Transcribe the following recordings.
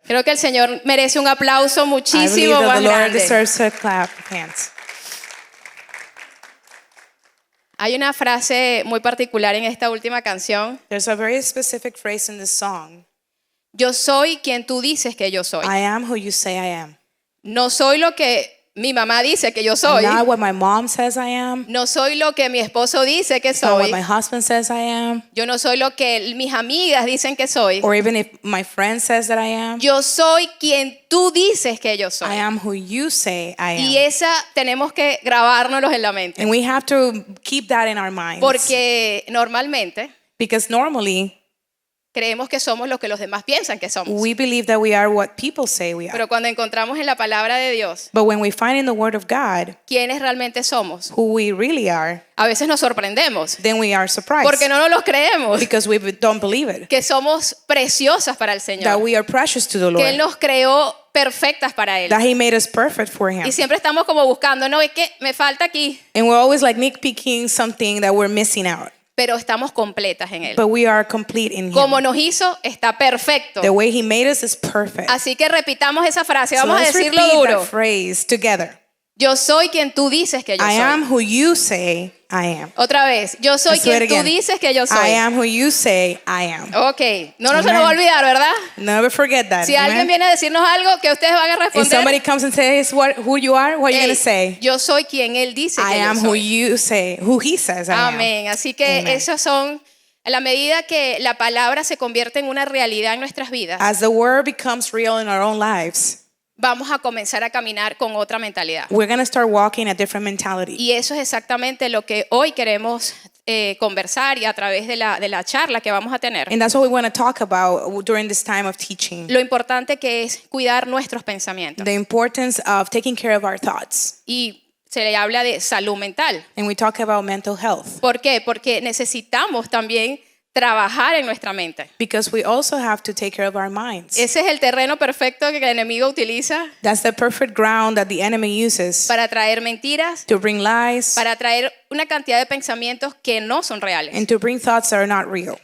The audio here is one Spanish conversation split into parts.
Creo que el Señor merece un aplauso I believe muchísimo that más the Lord grande. deserves to clap hands. Hay una frase muy particular en esta última canción. There's a very specific phrase in this song. Yo soy quien tú dices que yo soy. I am who you say I am. No soy lo que mi mamá dice que yo soy. I'm not what my mom says I am. No soy lo que mi esposo dice que It's not what soy. my husband says I am. Yo no soy lo que mis amigas dicen que soy. Or even if my friend says that I am. Yo soy quien tú dices que yo soy. I am who you say I Y am. esa tenemos que grabárnoslos en la mente. And we have to keep that in our minds. Porque normalmente Because normally creemos que somos lo que los demás piensan que somos. we believe that we are what people say we are. Pero cuando encontramos en la palabra de Dios But when we find in the Word of God quiénes realmente somos, who we really are, a veces nos sorprendemos. then we are surprised. Porque no nos los creemos. Because we don't believe it. Que somos preciosas para el That Señor. we are precious to the Que Él Lord. nos creó perfectas para Él. That He made us perfect for Him. Y siempre estamos como buscando, no, es que me falta aquí. And we're always like nitpicking something that we're missing out. Pero estamos completas en Él. But we are complete in Him. Como nos hizo, está perfecto. The way He made us is perfect. Así que repitamos esa frase. So Vamos a let's decirlo repeat duro. that phrase together. Yo soy quien tú dices que yo I soy. am who you say I am. Otra vez. Yo soy Let's do it quien tú again. dices que yo I soy. am who you say I am. Ok. No se nos Amen. va a olvidar, ¿verdad? Never forget that. Si alguien Amen? viene a decirnos algo que ustedes van a If somebody responder. comes and says who you are, what are you going to say? Yo soy quien Él dice I que yo am who soy. you say, who He says I am. Amén. Así que Amen. esos son, a la medida que la palabra se convierte en una realidad en nuestras vidas, As the Word becomes real in our own lives, vamos a comenzar a caminar con otra mentalidad. we're going to start walking a different mentality. Y eso es exactamente lo que hoy queremos conversar y a través de la charla que vamos a tener. And that's what we want to talk about during this time of teaching. Lo importante que es cuidar nuestros pensamientos. The importance of taking care of our thoughts. Y se le habla de salud mental. And we talk about mental health. ¿Por qué? Porque necesitamos también trabajar en nuestra mente. Because we also have to take care of our minds. Ese es el terreno perfecto que el enemigo utiliza That's the perfect ground that the enemy uses para traer mentiras, to bring lies para traer una cantidad de pensamientos que no son reales. and to bring thoughts that are not real.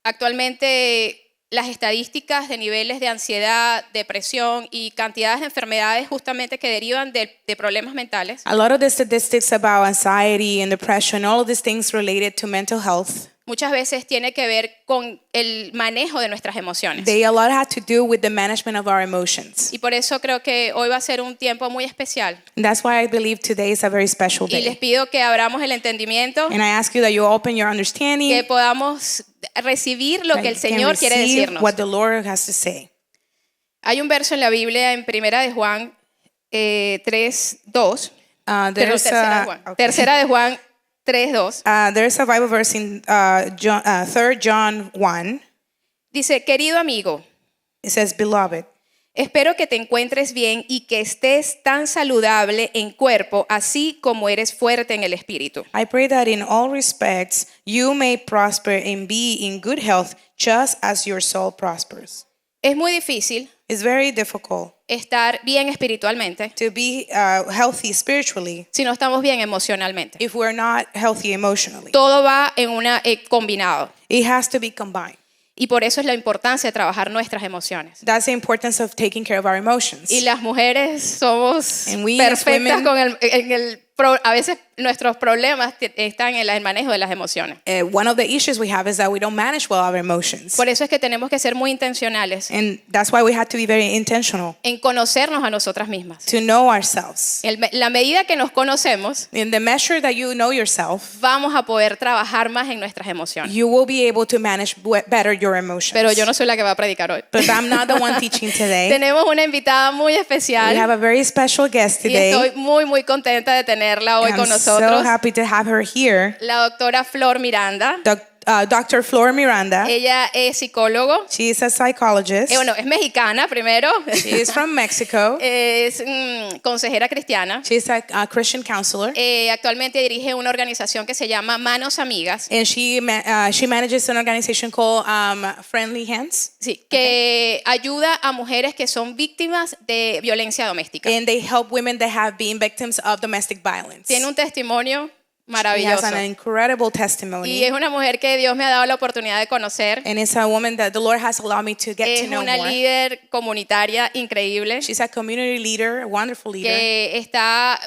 Actualmente las estadísticas de niveles de ansiedad, depresión y cantidades de enfermedades justamente que derivan de problemas mentales, A lot of the statistics about anxiety and depression, all of these things related to mental health, muchas veces tiene que ver con el manejo de nuestras emociones. they a lot have to do with the management of our emotions. Y por eso creo que hoy va a ser un tiempo muy especial. And that's why I believe today is a very special Y les day. pido que abramos el entendimiento, And I ask you that you open your que understanding, podamos recibir lo that que el you can Señor quiere receive decirnos. what the Lord has to say. Hay un verso en la Biblia en Primera de Juan 3:2. There's Tercera de Juan 3:2. there's a Bible verse in 3 John 1. Dice, querido amigo, It says, Beloved, espero que te encuentres bien y que estés tan saludable en cuerpo, así como eres fuerte en el espíritu. I pray that in all respects you may prosper and be in good health, just as your soul prospers. Es muy difícil It's very difficult estar bien espiritualmente to be healthy spiritually si no estamos bien emocionalmente. if we're not healthy emotionally. Todo va en una combinado. It has to be combined. Y por eso es la importancia de trabajar nuestras emociones. That's the importance of taking care of our emotions. Y las mujeres somos And we as perfectas women- a veces nuestros problemas están en el manejo de las emociones. One of the issues we have is that we don't manage well our emotions. Por eso es que tenemos que ser muy intencionales And that's why we have to be very intentional en conocernos a nosotras mismas. to know ourselves. La medida que nos conocemos, In the measure that you know yourself, vamos a poder trabajar más en nuestras emociones. you will be able to manage better your emotions. Pero yo no soy la que va a predicar hoy. But I'm not the one teaching today. Tenemos una invitada muy We especial have a very special guest y estoy today. muy contenta de tenerla hoy I'm con so nosotros. happy to have her here. La doctora Flor Miranda. Dr. Flor Miranda. Ella es psicólogo. She is a psychologist. Bueno, es mexicana primero. She is from Mexico. Es consejera cristiana. She's a Christian counselor. Actualmente dirige una organización que se llama Manos Amigas. And she manages an organization called Friendly Hands. Sí, que ayuda a mujeres que son víctimas de violencia doméstica. And they help women that have been victims of domestic violence. Tiene un testimonio maravilloso. an incredible Y testimony. es una mujer que Dios me ha dado la oportunidad de conocer. And it's a woman that the Lord has allowed me to get Es to know una more. líder comunitaria increíble She's a community leader, a wonderful leader. que está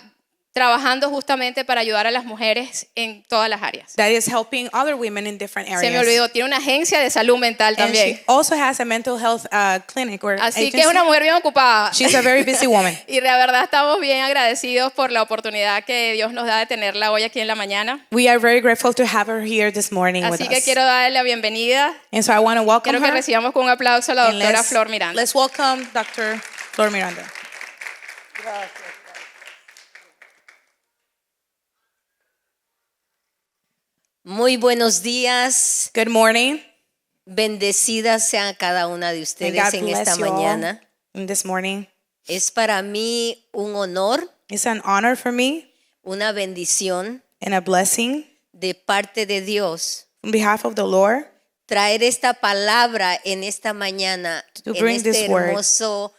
trabajando justamente para ayudar a las mujeres en todas las áreas. That is helping other women in different areas. Se me olvidó, tiene una agencia de salud mental And también. she also has a mental health clinic or Así que agency. es una mujer bien ocupada. She's a very busy woman. Y de verdad estamos bien agradecidos por la oportunidad que Dios nos da de tenerla hoy aquí en la mañana. We are very grateful to have her here this morning with Así que us. quiero darle la bienvenida. And so I want to welcome Quiero que her. recibamos con un aplauso a la And doctora Flor Miranda. let's welcome Dr. Flor Miranda. Muy buenos días, Good morning. bendecidas sean cada una de And ustedes God en esta bless you all mañana. this morning. Es para mí un honor, It's an honor for me una bendición and a blessing de parte de Dios on behalf of the Lord traer esta palabra en esta mañana, To en bring este this word. hermoso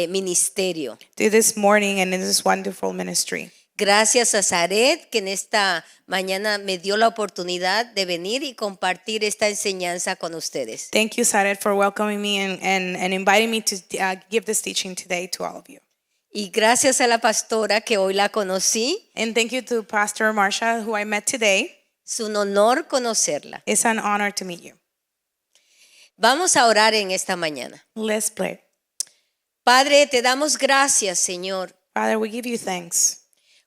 ministerio. to this morning and in this wonderful ministry. Gracias a Zaret que en esta mañana me dio la oportunidad de venir y compartir esta enseñanza con ustedes. Thank you, Saret, for welcoming me and inviting me to give this teaching today to all of you. Y gracias a la pastora que hoy la conocí, And thank you to Pastor Marsha, who I met today. es un honor conocerla. It's an honor to meet you. Vamos a orar en esta mañana. Let's pray. Padre, te damos gracias, Señor, Father, we give you thanks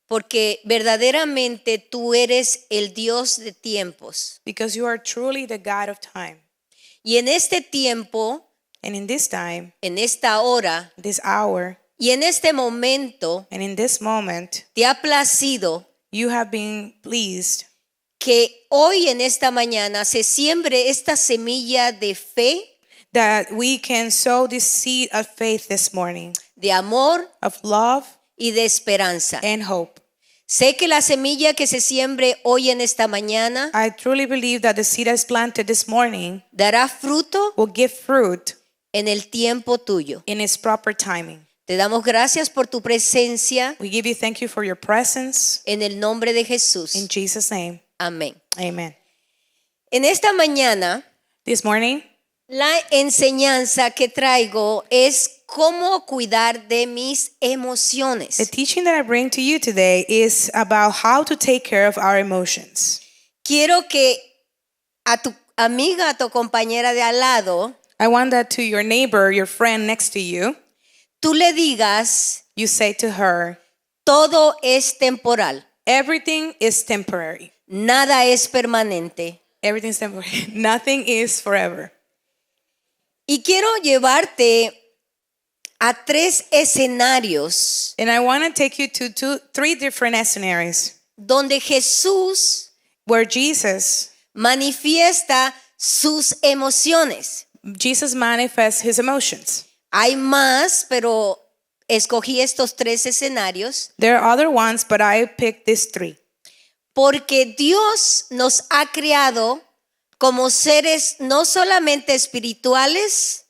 porque verdaderamente tú eres el Dios de tiempos. because you are truly the God of time. Y en este tiempo, And in this time, en esta hora this hour, y en este momento, and in this moment, te ha placido you have been pleased que hoy en esta mañana se siembre esta semilla de fe, that we can sow this seed of faith this morning, de amor of love y de esperanza. and hope. Sé que la semilla que se siembre hoy en esta mañana I truly believe that the seed that's planted this morning dará fruto will give fruit en el tiempo tuyo. in its proper timing. Te damos gracias por tu presencia We give you thank you for your presence. en el nombre de Jesús. In Jesus' name, Amén. amen. En esta mañana, This morning, la enseñanza que traigo es cómo cuidar de mis emociones. the teaching that I bring to you today is about how to take care of our emotions. Quiero que a tu amiga, a tu compañera de al lado, I want that to your neighbor, your friend next to you, tú le digas, you say to her, todo es temporal, everything is temporary. nada es permanente. Everything's temporary. Nothing is forever. Y quiero llevarte a 3 escenarios And I want to take you to three different scenarios donde Jesús where Jesus sus emociones. manifests his emotions. Hay más, pero escogí estos 3 escenarios There are other ones, but I picked these three. porque Dios nos ha creado como seres no solamente espirituales,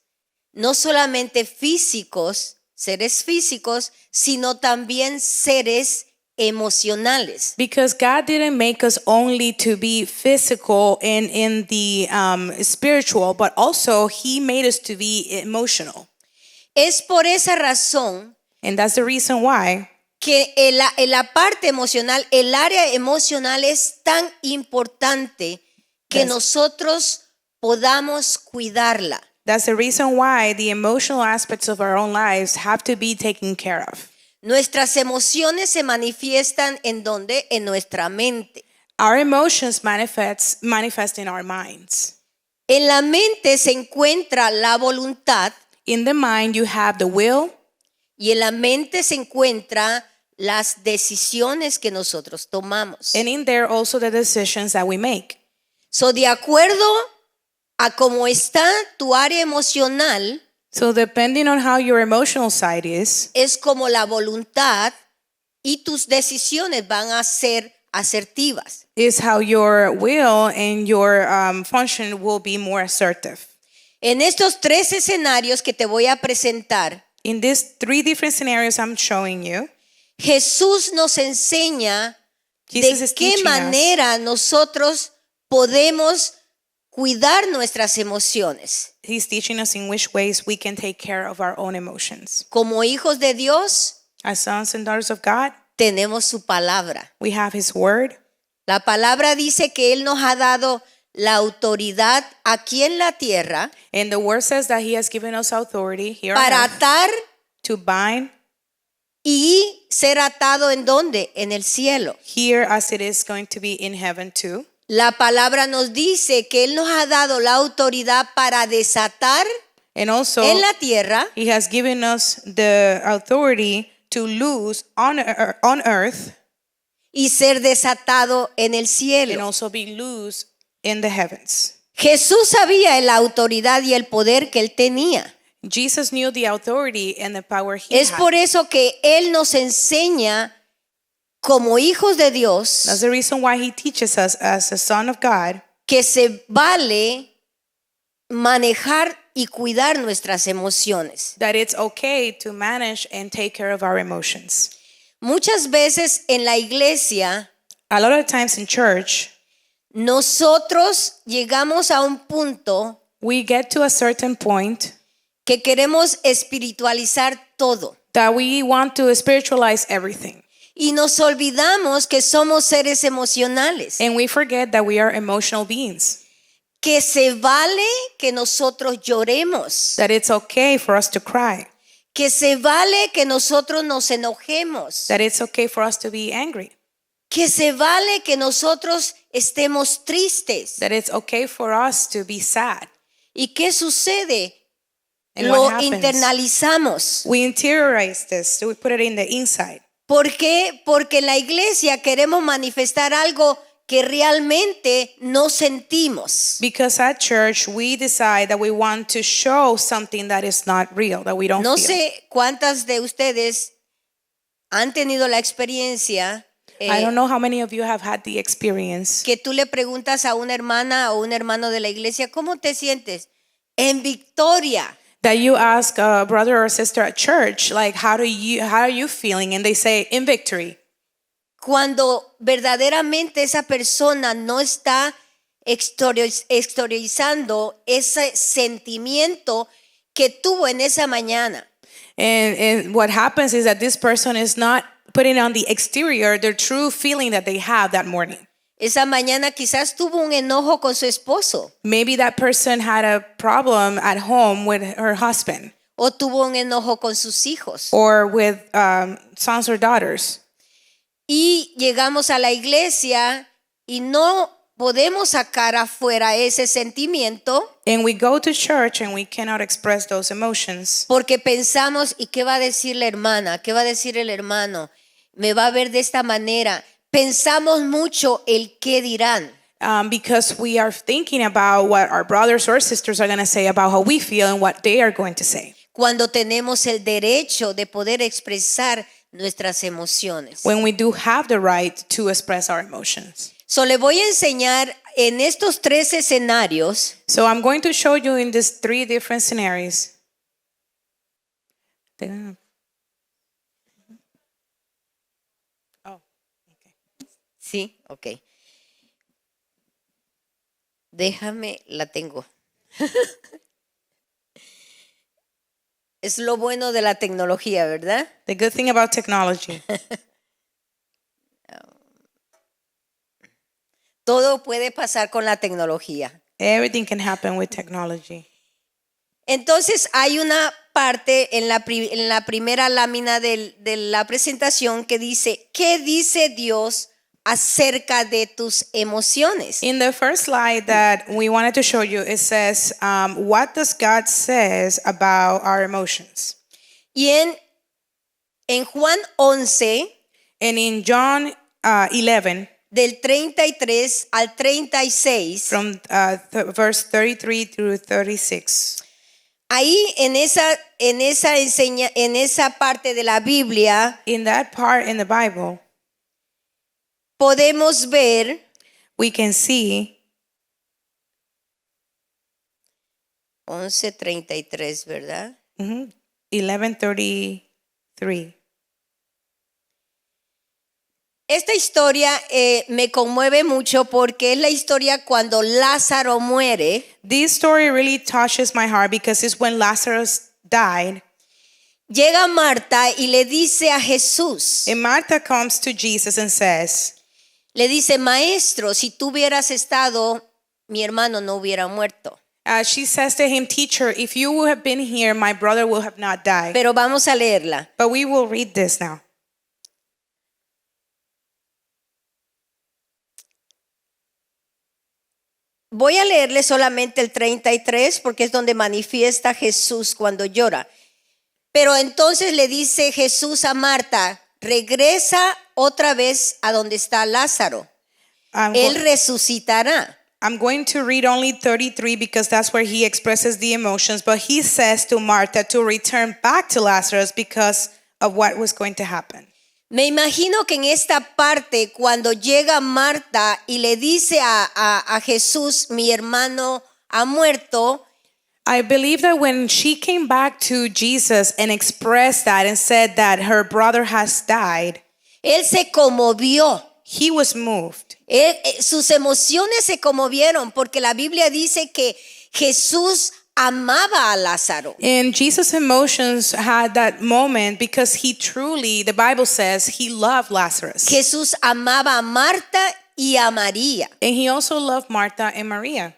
no solamente seres físicos, sino también seres emocionales. Because God didn't make us only to be physical and in the spiritual, but also he made us to be emotional. Es por esa razón And that's the reason why que en la parte emocional, el área emocional es tan importante que Yes. nosotros podamos cuidarla. That's the reason why the emotional aspects of our own lives have to be taken care of. Nuestras emociones se manifiestan en donde? En nuestra mente. Our emotions manifest in our minds. En la mente se encuentra la voluntad In the mind, you have the will, y en la mente se encuentra las decisiones que nosotros tomamos. and in there also the decisions that we make. So, de acuerdo a cómo está tu área emocional, So depending on how your emotional side is, es como la voluntad y tus decisiones van a ser asertivas. is how your will and your function will be more assertive. En estos 3 escenarios que te voy a presentar, In these three different scenarios I'm showing you, Jesús nos enseña Jesus de is qué teaching us. manera nosotros podemos cuidar nuestras emociones. He's teaching us in which ways we can take care of our own emotions. Como hijos de Dios, As sons and daughters of God, tenemos su palabra. we have His Word. La palabra dice que Él nos ha dado la autoridad aquí en la tierra And the Word says that He has given us authority here on para earth atar to bind y ser atado en donde? En el cielo. here as it is going to be in heaven too. La palabra nos dice que Él nos ha dado la autoridad para desatar And also, en la tierra He has given us the authority to loose on earth y ser desatado en el and cielo. also be loose in the heavens. Jesús sabía la autoridad y el poder que Él tenía. Jesus knew the authority and the power He Es had. por eso que Él nos enseña como hijos de Dios That's the reason why He teaches us as a son of God que se vale manejar y cuidar nuestras emociones. that it's okay to manage and take care of our emotions. Muchas veces en la iglesia A lot of times in church, nosotros llegamos a un punto we get to a certain point que queremos espiritualizar todo that we want to spiritualize everything. y nos olvidamos que somos seres emocionales, And we forget that we are emotional beings. que se vale que nosotros lloremos, That it's okay for us to cry. que se vale que nosotros nos enojemos, That it's okay for us to be angry. que se vale que nosotros estemos tristes. That it's okay for us to be sad. ¿Y qué sucede? And Lo what happens? internalizamos. We interiorize this, so we put it in the inside. ¿Por qué? Porque en la iglesia queremos manifestar algo que realmente no sentimos. Because at church, we decide that we want to show something that is not real, that we don't No feel. sé cuántas de ustedes han tenido la experiencia I don't know how many of you have had the experience que tú le preguntas a una hermana o un hermano de la iglesia, ¿cómo te sientes? En victoria. that you ask a brother or sister at church, like, how are you feeling? And they say, in victory. Cuando verdaderamente esa persona no está exteriorizando ese sentimiento que tuvo en esa mañana. And what happens is that this person is not putting on the exterior their true feeling that they have that morning. Esa mañana quizás tuvo un enojo con su esposo Maybe that person had a problem at home with her husband o tuvo un enojo con sus hijos. or with sons or daughters. Y llegamos a la iglesia y no podemos sacar afuera ese sentimiento And we go to church and we cannot express those emotions porque pensamos, ¿y qué va a decir la hermana? ¿Qué va a decir el hermano? ¿Me va a ver de esta manera? Pensamos mucho el qué dirán. because we are thinking about what our brothers or sisters are going to say about how we feel and what they are going to say. Cuando tenemos el derecho de poder expresar nuestras emociones. When we do have the right to express our emotions. So le voy a enseñar en estos 3 escenarios So I'm going to show you in these 3 different scenarios. Oh, okay. Sí, ok. Déjame, la tengo. Es lo bueno de la tecnología, ¿verdad? The good thing about technology, Todo puede pasar con la tecnología. everything can happen with technology. Entonces hay una parte en la primera lámina de la presentación que dice, ¿qué dice Dios acerca de tus emociones? In the first slide that we wanted to show you, it says, what does God says about our emotions? Y en Juan 11, And in John 11, del 33 al 36, from verse 33 through 36, ahí en esa parte de la Biblia in that part in the Bible, podemos ver we can see 11:33, ¿verdad? 11:33. Esta historia me conmueve mucho porque es la historia cuando Lázaro muere. This story really touches my heart because it's when Lazarus died. Llega Marta y le dice a Jesús, And Martha comes to Jesus and says, le dice, maestro, si tú hubieras estado, mi hermano no hubiera muerto. she says to him, Teacher, if you would have been here, my brother would have not died. Pero vamos a leerla. But we will read this now. Voy a leerle solamente el 33 porque es donde manifiesta Jesús cuando llora. Pero entonces le dice Jesús a Marta, regresa otra vez a donde está Lázaro. Él resucitará. I'm going to read only 33 because that's where he expresses the emotions. But he says to Martha to return back to Lazarus because of what was going to happen. Me imagino que en esta parte, cuando llega Marta y le dice a Jesús, mi hermano ha muerto, I believe that when she came back to Jesus and expressed that and said that her brother has died, él se conmovió. he was moved. Sus emociones se conmovieron porque la Biblia dice que Jesús amaba a Lázaro. And Jesus' emotions had that moment because he truly, the Bible says, he loved Lazarus. Jesús amaba a Marta y a María. And he also loved Martha and Maria.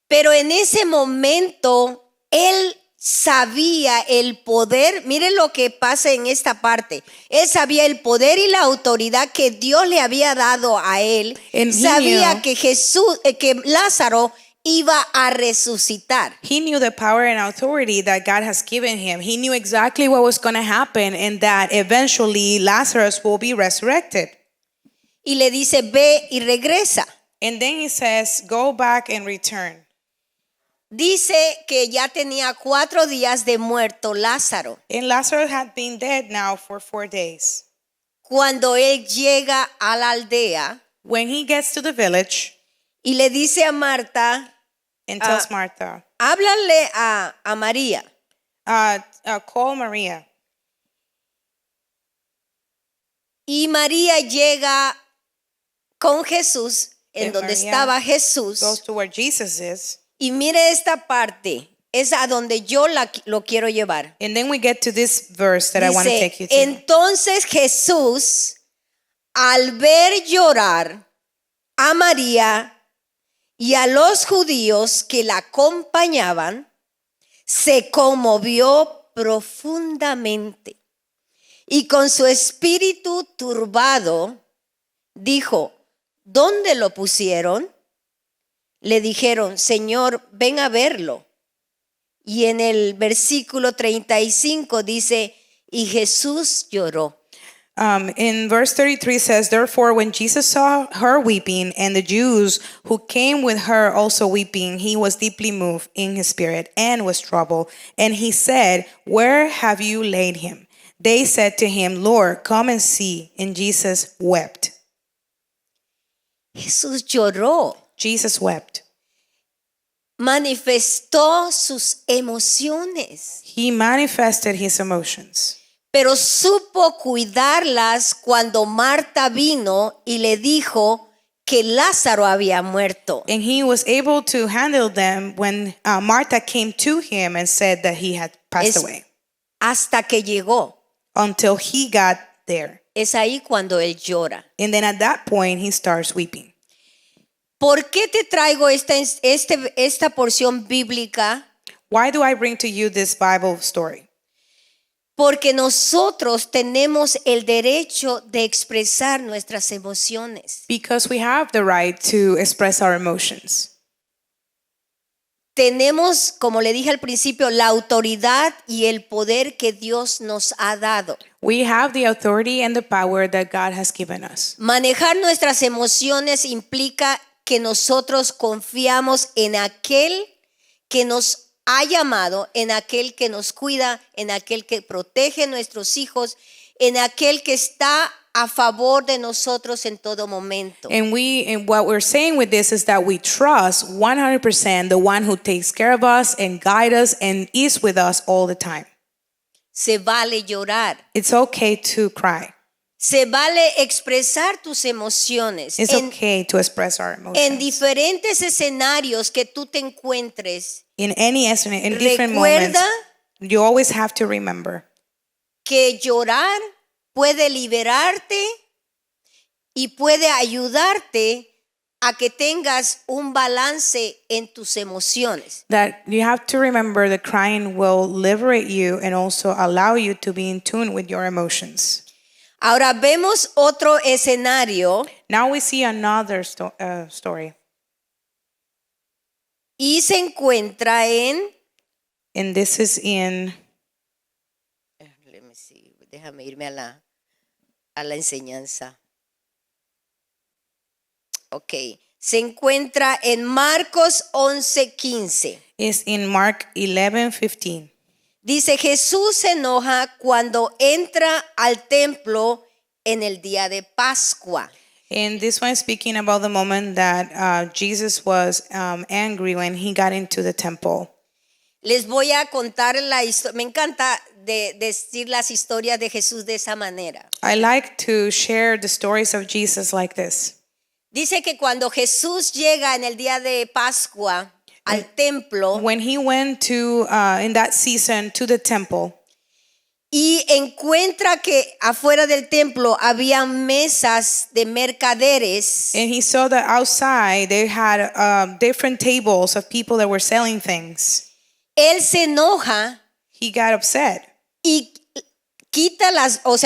Pero en ese momento, él sabía el poder. Miren lo que pasa en esta parte. Él sabía el poder y la autoridad que Dios le había dado a él. And he Sabía knew- que Lázaro iba a resucitar. He knew the power and authority that God has given him. He knew exactly what was going to happen and that eventually Lazarus will be resurrected. Y le dice, ve y regresa. And then he says, go back and return. Dice que ya tenía 4 días de muerto Lázaro. And Lazarus had been dead now for 4 days. Cuando él llega a la aldea When he gets to the village y le dice a Marta, and tells Martha, háblale a María. call Maria. Y María llega con Jesús, en And donde María estaba Jesús. Goes to where Jesus is. Y mire esta parte, es a donde yo lo quiero llevar. And then we get to this verse that I want to Dice, take you to. entonces Jesús, al ver llorar a María y a los judíos que la acompañaban, se conmovió profundamente y con su espíritu turbado dijo, ¿dónde lo pusieron? Le dijeron, Señor, ven a verlo. Y en el versículo 35 dice, y Jesús lloró. In verse 33 says, therefore, when Jesus saw her weeping and the Jews who came with her also weeping, he was deeply moved in his spirit and was troubled. And he said, where have you laid him? They said to him, Lord, come and see. And Jesus wept. Jesús lloró. Jesus wept. Manifestó sus emociones, He manifested his emotions. pero supo cuidarlas cuando Marta vino y le dijo que Lázaro había muerto. And he was able to handle them when Martha came to him and said that he had passed Es away. hasta que llegó. Until he got there. Es ahí cuando él llora. And then at that point, he starts weeping. ¿Por qué te traigo esta porción bíblica? Why do I bring to you this Bible story? Porque nosotros tenemos el derecho de expresar nuestras emociones. Because we have the right to express our emotions. Tenemos, como le dije al principio, la autoridad y el poder que Dios nos ha dado. We have the authority and the power that God has given us. Manejar nuestras emociones implica que nosotros confiamos en aquel que nos ha llamado, en aquel que nos cuida, en aquel que protege a nuestros hijos, en aquel que está a favor de nosotros en todo momento. And what we're saying with this is that we trust 100% the one who takes care of us and guides us and is with us all the time. Se vale llorar. It's okay to cry. Se vale expresar tus emociones It's okay to express our en emotions. diferentes escenarios que tú te encuentres. In different moments, Recuerda you always have to remember que llorar puede liberarte y puede ayudarte a que tengas un balance en tus emociones. that you have to remember that crying will liberate you and also allow you to be in tune with your emotions. Ahora vemos otro escenario Now we see another story, y se encuentra and this is in let me see, déjame irme a la enseñanza. Ok, se encuentra en Marcos 11:15. Mark 11:15. Dice, Jesús se enoja cuando entra al templo en el día de Pascua. And this one is speaking about the moment that Jesus was angry when he got into the temple. Les voy a contar la historia. Me encanta decir las historias de Jesús de esa manera. I like to share the stories of Jesus like this. Dice que cuando Jesús llega en el día de Pascua al templo When he went to in that season to the temple, y encuentra que afuera del templo había mesas de mercaderes, and he saw that outside they had different tables of people that were selling things, él se enoja he got upset. y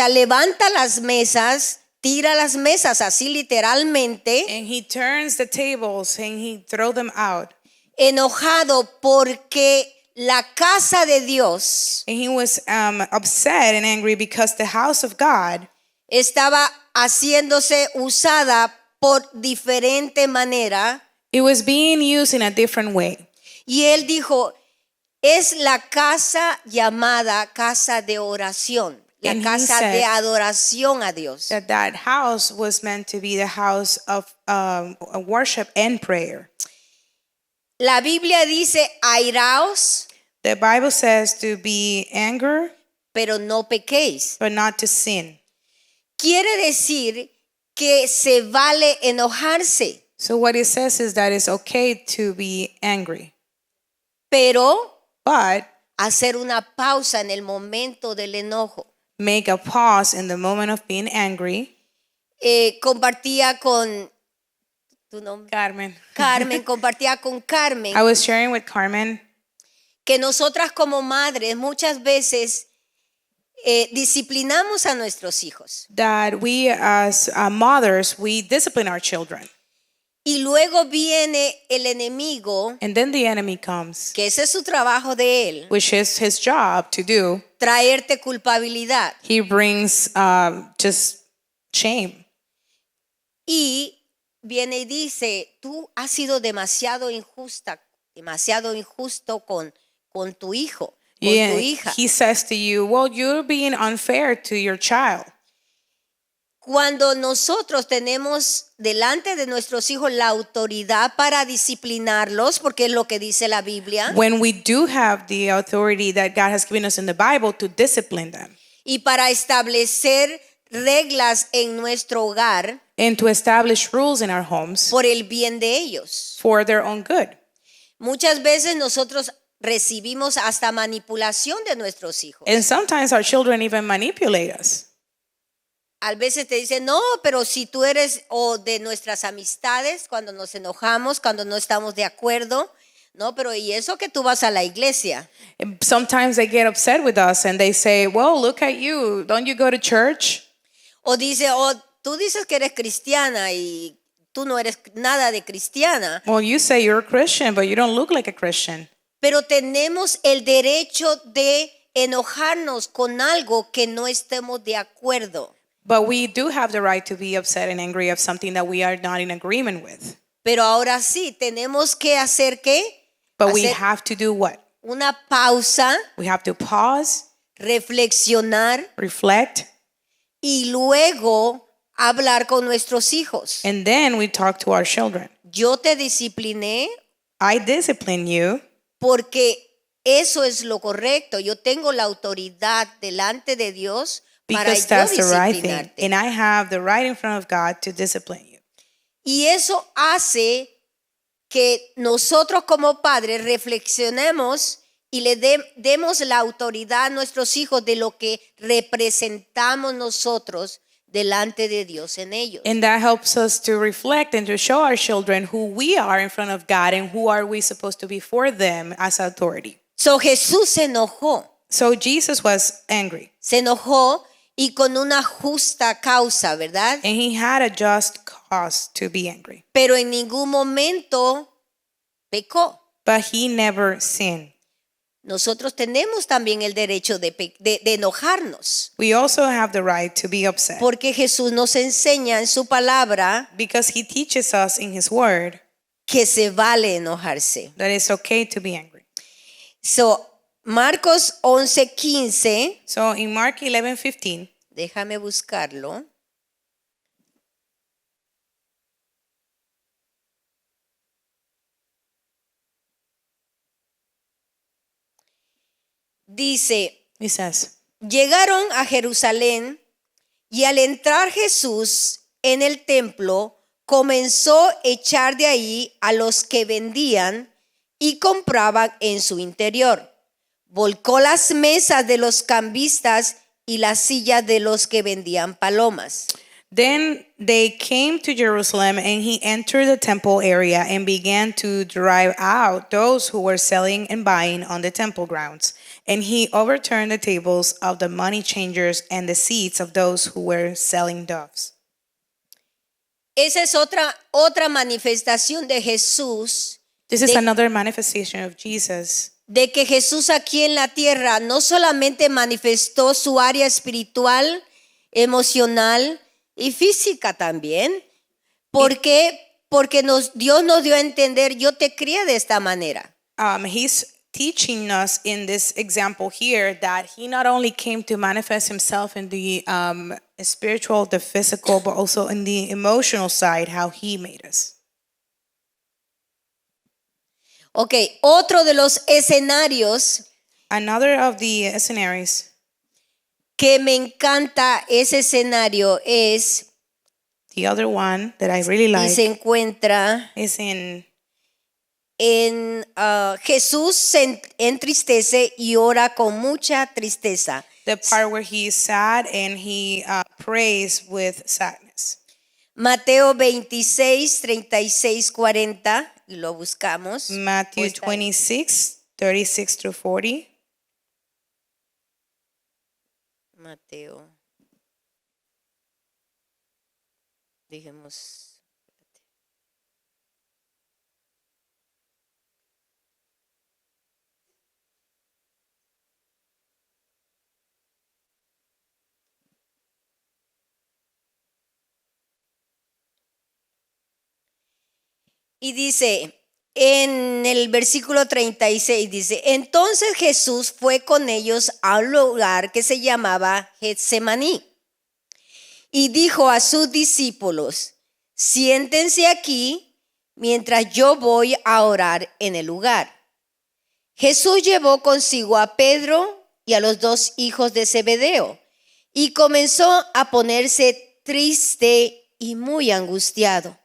levanta las mesas, tira las mesas así literalmente, And he turns the tables and he throw them out. enojado porque la casa de Dios And he was upset and angry because the house of God estaba haciéndose usada por diferente manera. it was being used in a different way. Y él dijo, es la casa llamada casa de oración, la And he casa said de adoración a Dios. That house was meant to be the house of worship and prayer. La Biblia dice, airaos, The Bible says to be anger, pero no pequéis. but not to sin. Quiere decir que se vale enojarse, So what it says is that it's okay to be angry, pero but hacer una pausa en el momento del enojo. make a pause in the moment of being angry. Compartía con tu nombre, Carmen. compartía con Carmen I was sharing with Carmen que nosotras como madres muchas veces disciplinamos a nuestros hijos that we as mothers, we discipline our children. y luego viene el enemigo, And then the enemy comes, que ese es su trabajo de él, which is his job to do. traerte culpabilidad He brings just shame. y viene y dice, tú has sido demasiado injusto con tu hijo, con Yeah, tu hija. he says to you, well, you're being unfair to your child. Cuando nosotros tenemos delante de nuestros hijos la autoridad para disciplinarlos, porque es lo que dice la Biblia, When we do have the authority that God has given us in the Bible to discipline them y para establecer reglas en nuestro hogar and to establish rules in our homes por el bien de ellos. for their own good. Muchas veces nosotros recibimos hasta manipulación de nuestros hijos. And sometimes our children even manipulate us. A veces te dicen, no, pero si tú eres, o de nuestras amistades, cuando nos enojamos, cuando no estamos de acuerdo, no, pero ¿y eso que tú vas a la iglesia? And sometimes they get upset with us and they say, well, look at you. Don't you go to church? O dice, tú dices que eres cristiana y tú no eres nada de cristiana. Well, you say you're a Christian, but you don't look like a Christian. Pero tenemos el derecho de enojarnos con algo que no estemos de acuerdo. But we do have the right to be upset and angry of something that we are not in agreement with. Pero ahora sí, tenemos que hacer ¿qué? But we Hacer have to do what? una pausa, We have to pause, reflexionar reflect, y luego hablar con nuestros hijos. and then we talk to our children. Yo te discipliné I discipline you porque eso es lo correcto. Yo tengo la autoridad delante de Dios para because yo that's the right thing. disciplinarte. And I have the right in front of God to discipline you. Y eso hace que nosotros como padres reflexionemos y le demos la autoridad a nuestros hijos de lo que representamos nosotros delante de Dios en ellos. And that helps us to reflect and to show our children who we are in front of God and who are we supposed to be for them as authority. So Jesús se enojó Jesus was angry, y con una justa causa, ¿verdad? and he had a just cause to be angry. Pero en ningún momento pecó. But he never sinned. Nosotros tenemos también el derecho de enojarnos, We also have the right to be upset porque Jesús nos enseña en su palabra because he teaches us in his word que se vale enojarse. that it's okay to be angry. So, Marcos 11:15, So in Mark 11:15, déjame buscarlo. Dice, he says, llegaron a Jerusalén y al entrar Jesús en el templo, comenzó a echar de ahí a los que vendían y compraban en su interior. Volcó las mesas de los cambistas y las sillas de los que vendían palomas. Then they came to Jerusalem, and he entered the temple area and began to drive out those who were selling and buying on the temple grounds. And he overturned the tables of the money changers and the seats of those who were selling doves. Esa es otra manifestación de Jesús, This is De- another manifestation of Jesus, de que Jesús aquí en la tierra no solamente manifestó su área espiritual, emocional y física también. ¿Por qué? Porque Dios nos dio a entender, yo te crié de esta manera. He's teaching us in this example here that he not only came to manifest himself in the spiritual, the physical, but also in the emotional side, how he made us. Ok, otro de los escenarios Another of the scenarios, que me encanta ese escenario es, the other one that I really y like, se encuentra is in en Jesús se entristece y ora con mucha tristeza. the part where he is sad and he prays with sadness. Mateo 26, 36, 40, y lo buscamos. Matthew Está ahí. 26, 36 through 40. Mateo. Dijimos. Y dice, en el versículo 36 dice, entonces Jesús fue con ellos a un lugar que se llamaba Getsemaní y dijo a sus discípulos, siéntense aquí mientras yo voy a orar en el lugar. Jesús llevó consigo a Pedro y a los dos hijos de Zebedeo y comenzó a ponerse triste y muy angustiado.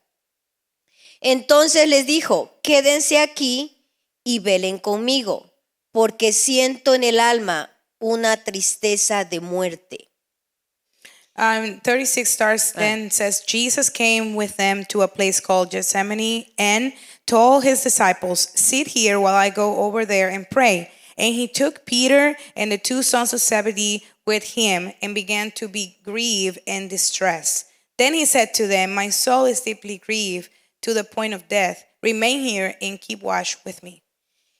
Entonces les dijo, quédense aquí y velen conmigo, porque siento en el alma una tristeza de muerte. 36 starts then says, Jesus came with them to a place called Gethsemane and told his disciples, sit here while I go over there and pray. And he took Peter and the two sons of Zebedee with him and began to be grieved and distressed. Then he said to them, my soul is deeply grieved to the point of death. Remain here and keep watch with me.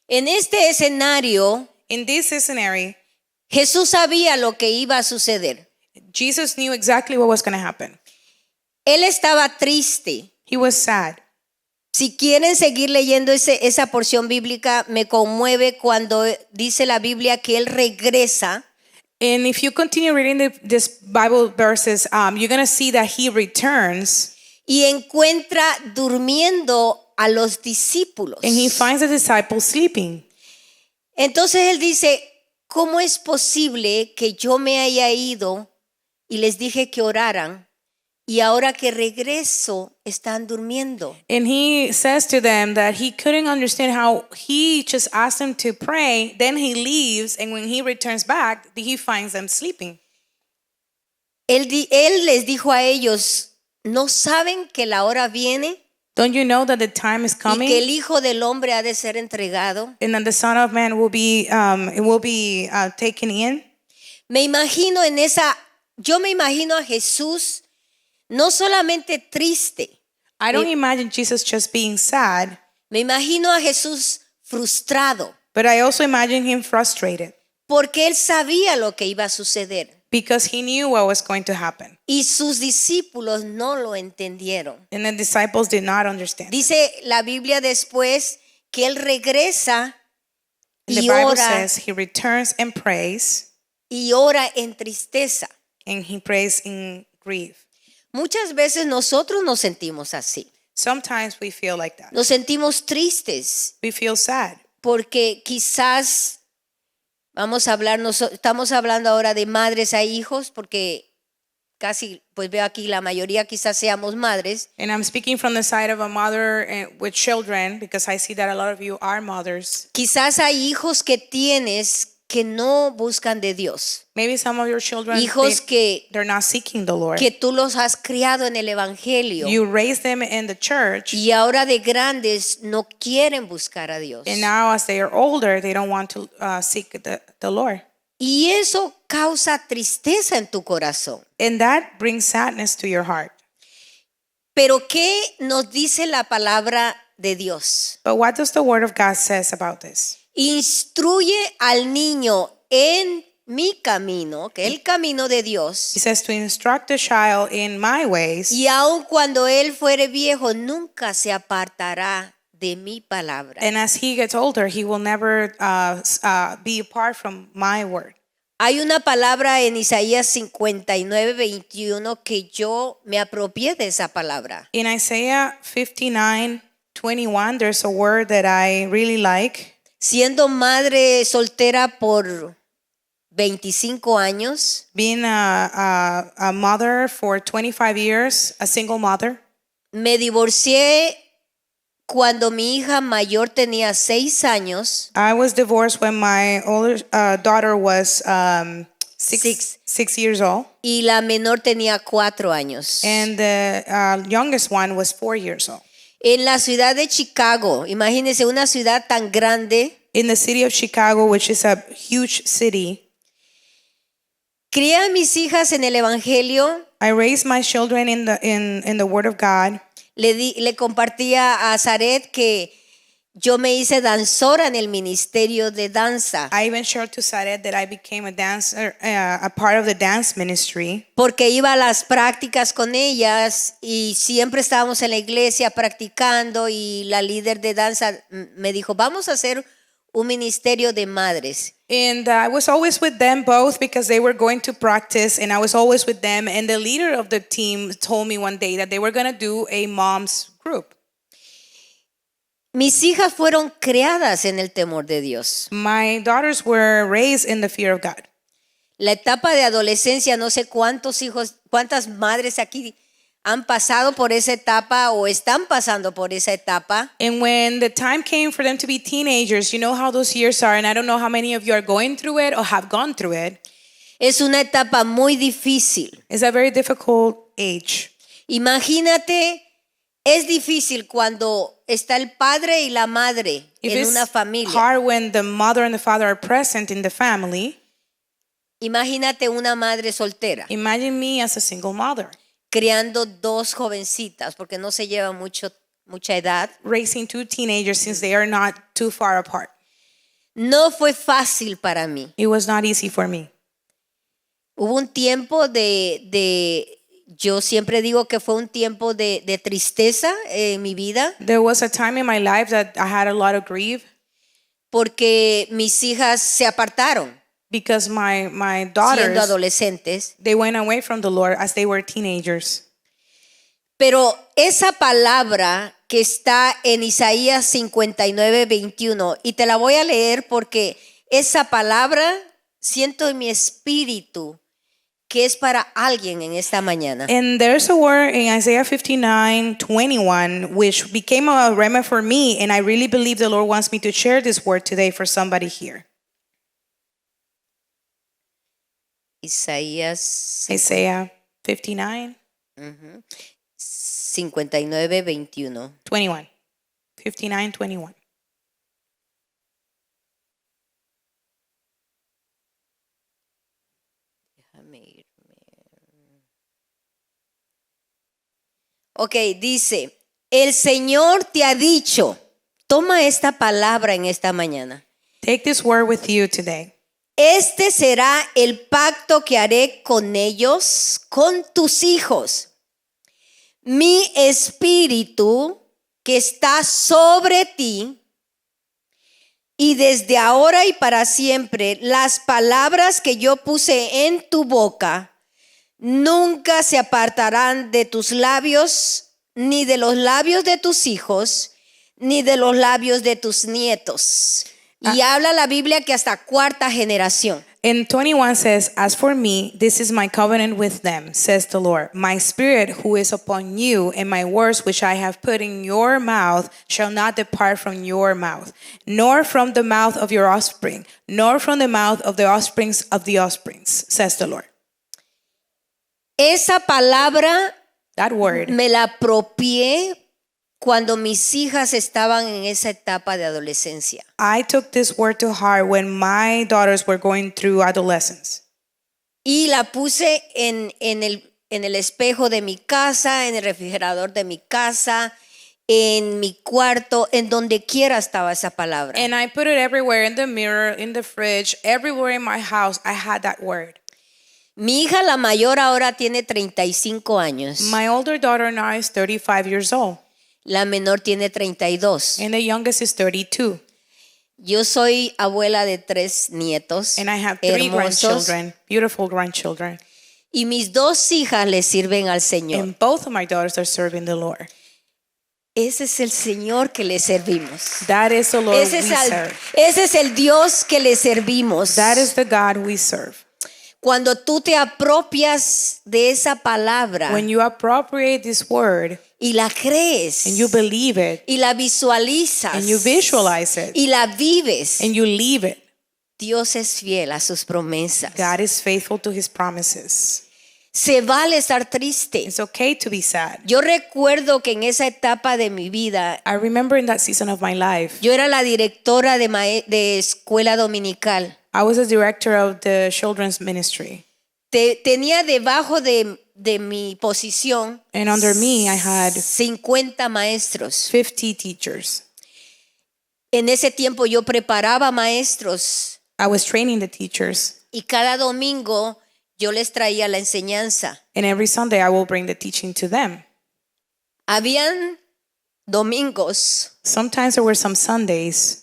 En este escenario, In this scenario, Jesús sabía lo que iba a suceder. Jesus knew exactly what was going to happen. Él estaba triste. He was sad. Si quieren seguir leyendo esa porción bíblica, me conmueve cuando dice la Biblia que Él regresa. And if you continue reading this Bible verses, you're going to see that he returns Y encuentra durmiendo a los discípulos. and he finds the disciples sleeping. Entonces él dice, ¿cómo es posible que yo me haya ido y les dije que oraran, y ahora que regreso están durmiendo. And he says to them that he couldn't understand how he just asked them to pray, then he leaves, and when he returns back, he finds them sleeping. Él les dijo a ellos, ¿no saben que la hora viene Don't you know that the time is y coming que el Hijo del Hombre ha de ser entregado? and that the Son of Man will be taken in? Yo me imagino a Jesús no solamente triste, I don't imagine Jesus just being sad, me imagino a Jesús frustrado, but I also imagine him frustrated porque él sabía lo que iba a suceder because he knew what was going to happen. y sus discípulos no lo entendieron. And the disciples did not understand. Dice la Biblia después que él regresa And the y Bible ora, says he returns and prays, y ora en tristeza. and he prays in grief. Muchas veces nosotros nos sentimos así. Sometimes we feel like that. Nos sentimos tristes We feel sad porque quizás estamos hablando ahora de madres a hijos porque casi, pues veo aquí la mayoría quizás seamos madres. And I'm speaking from the side of a mother with children because I see that a lot of you are mothers. Quizás hay hijos que tienes que no buscan de Dios. Maybe some of your children, Hijos they're not seeking the Lord. que tú los has criado en el evangelio You raise them in the church, y ahora de grandes no quieren buscar a Dios. and now as they are older, they don't want to seek the Lord. Y eso causa tristeza en tu corazón. And that brings sadness to your heart. Pero ¿qué nos dice la palabra de Dios? But what does the Word of God says about this? Instruye al niño en mi camino, que es el camino de He Dios, says to instruct the child in my ways, y aun cuando él fuere viejo, nunca se apartará de mi palabra. and as he gets older, he will never be apart from my word. Hay una palabra en Isaías 59:21 que yo me apropié de esa palabra. In Isaiah 59:21, there's a word that I really like. Siendo madre soltera por 25 años, Being a mother for 25 years, a single mother, me divorcié cuando mi hija mayor tenía 6 años. I was divorced when my older daughter was Six. 6 years old, Y la menor tenía 4 años. and the youngest one was 4 years old. En la ciudad de Chicago, imagínense una ciudad tan grande, In the city of Chicago, which is a huge city, crié a mis hijas en el evangelio. I raised my children in the Word of God. Le compartía a Zaret que yo me hice danzora en el ministerio de danza, I even shared to Saret that I became a dancer, a part of the dance ministry, porque iba a las prácticas con ellas y siempre estábamos en la iglesia practicando, y la líder de danza me dijo, vamos a hacer un ministerio de madres. and I was always with them both because they were going to practice, and I was always with them. And the leader of the team told me one day that they were going to do a mom's group. Mis hijas fueron creadas en el temor de Dios. My daughters were raised in the fear of God. La etapa de adolescencia, no sé cuántas madres aquí han pasado por esa etapa o están pasando por esa etapa. And when the time came for them to be teenagers, you know how those years are, and I don't know how many of you are going through it or have gone through it. Es una etapa muy difícil. It's a very difficult age. Imagínate, es difícil cuando está el padre y la madre en una It's familia. hard when the mother and the father are present in the family. Imagínate una madre soltera Imagine me as a single mother, criando 2 jovencitas porque no se lleva mucha edad. raising 2 teenagers since they are not too far apart. No fue fácil para mí. It was not easy for me. Hubo un tiempo yo siempre digo que fue un tiempo de tristeza en mi vida, There was a time in my life that I had a lot of grief porque mis hijas se apartaron because my siendo daughters, adolescentes. they went away from the Lord as they were teenagers. Pero esa palabra que está en Isaías 59:21, y te la voy a leer porque esa palabra siento en mi espíritu que es para alguien en esta mañana. And there's a word in Isaiah 59:21, which became a rhema for me, and I really believe the Lord wants me to share this word today for somebody here. Isaías Isaiah 59:21. 59:21. 59:21. Déjame irme. Ok, dice, el Señor te ha dicho, toma esta palabra en esta mañana. Take this word with you today. Este será el pacto que haré con ellos, con tus hijos. Mi espíritu que está sobre ti, y desde ahora y para siempre las palabras que yo puse en tu boca nunca se apartarán de tus labios, ni de los labios de tus hijos, ni de los labios de tus nietos. Y habla la Biblia que hasta cuarta generación. And 21 says, as for me, this is my covenant with them, says the Lord. My spirit who is upon you, and my words which I have put in your mouth shall not depart from your mouth, nor from the mouth of your offspring, nor from the mouth of the offsprings of the offsprings, says the Lord. Esa palabra That word, me la apropié cuando mis hijas estaban en esa etapa de adolescencia. I took this word to heart when my daughters were going through adolescence. Y la puse en el espejo de mi casa, en el refrigerador de mi casa, en mi cuarto, en donde quiera estaba esa palabra. And I put it everywhere, in the mirror, in the fridge, everywhere in my house, I had that word. Mi hija la mayor ahora tiene 35 años. My older daughter now is 35 years old, La menor tiene 32. and the youngest is 32. Yo soy abuela de 3 nietos And I have 3 hermosos. grandchildren, beautiful grandchildren. Y mis 2 hijas le sirven al Señor. And both of my daughters are serving the Lord. Ese es el Señor que le servimos. That is the Lord Ese we serve. es el Dios que le servimos. That is the God we serve. Cuando tú te apropias de esa palabra When you appropriate this word y la crees and you believe it y la visualizas and you visualize it y la vives, and you live it, Dios es fiel a sus promesas. God is faithful to his promises. Se vale estar triste. It's okay to be sad. Yo recuerdo que en esa etapa de mi vida, I remember in that season of my life, yo era la directora de escuela dominical. I was a director of the children's ministry. Tenía debajo de mi posición And under me, I had 50 maestros. 50 teachers. En ese tiempo yo preparaba maestros I was training the teachers. y cada domingo yo les traía la enseñanza. And every Sunday, I will bring the teaching to them. Habían domingos Sometimes there were some Sundays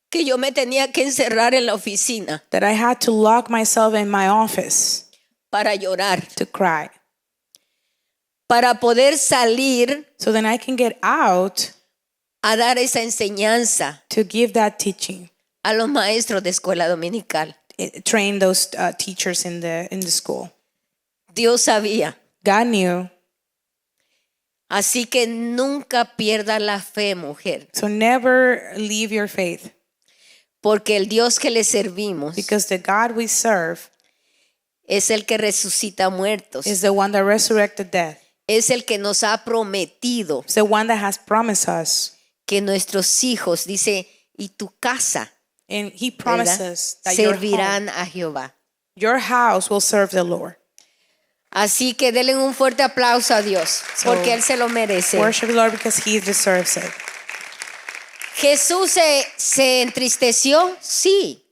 que yo me tenía que encerrar en la oficina that I had to lock myself in my office para llorar, to cry. para poder salir So then I can get out a dar esa enseñanza to give that teaching, a los maestros de escuela dominical. train those teachers in the school. Dios sabía. God knew. Así que nunca pierda la fe, mujer, So never leave your faith, porque el Dios que le servimos because the God we serve es el que resucita muertos. is the one that resurrected death. Es el que nos ha prometido It's the one that has promised us. que nuestros hijos, dice, y tu casa, And he ¿verdad?, promises that your home, servirán a Jehová. your house will serve the Lord. Así que denle un fuerte aplauso a Dios, So, porque Él se lo merece. Worship the Lord because he deserves it. ¿Jesús se entristeció? Sí,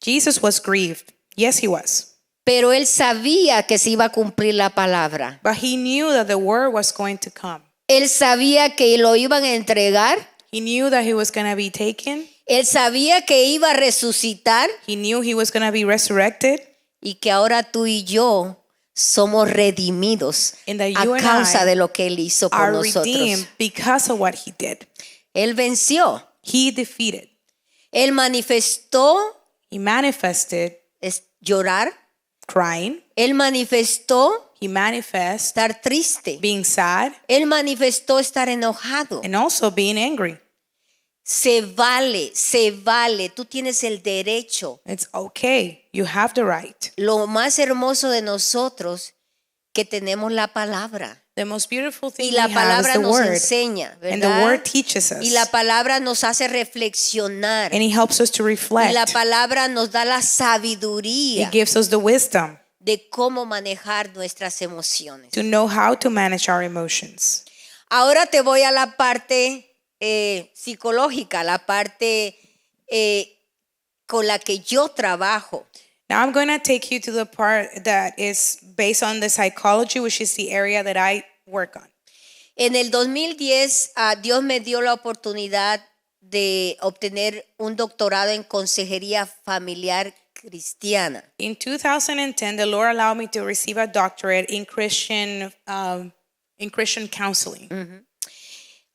Jesus was grieved. Yes, he was. pero Él sabía que se iba a cumplir la palabra. But he knew that the word was going to come. Él sabía que lo iban a entregar. He knew that he was going to be taken. Él sabía que iba a resucitar He knew he was going to be resurrected. y que ahora tú y yo somos redimidos And that a you and causa I de lo que Él hizo por Are nosotros. redeemed because of what he did. Él venció. He defeated. Él manifestó He manifested llorar, crying. Él manifestó He manifests estar triste. being sad Él manifestó estar enojado. and also being angry. Se vale, se vale. Tú tienes el derecho. It's okay. You have the right. Lo más hermoso de nosotros que tenemos la palabra. The most beautiful thing Y we la have is palabra the nos word. enseña, And the ¿verdad? word teaches us. Y la palabra nos hace reflexionar. And he helps us to Y reflect. la palabra nos da la He sabiduría gives us the wisdom de cómo manejar nuestras emociones. to know how to manage our emotions. Ahora te voy a la parte psicológica, la parte con la que yo trabajo. Now I'm going to take you to the part that is based on the psychology, which is the area that I work on. En el 2010, Dios me dio la oportunidad de obtener un doctorado en consejería familiar cristiana. In 2010, the Lord allowed me to receive a doctorate in Christian counseling.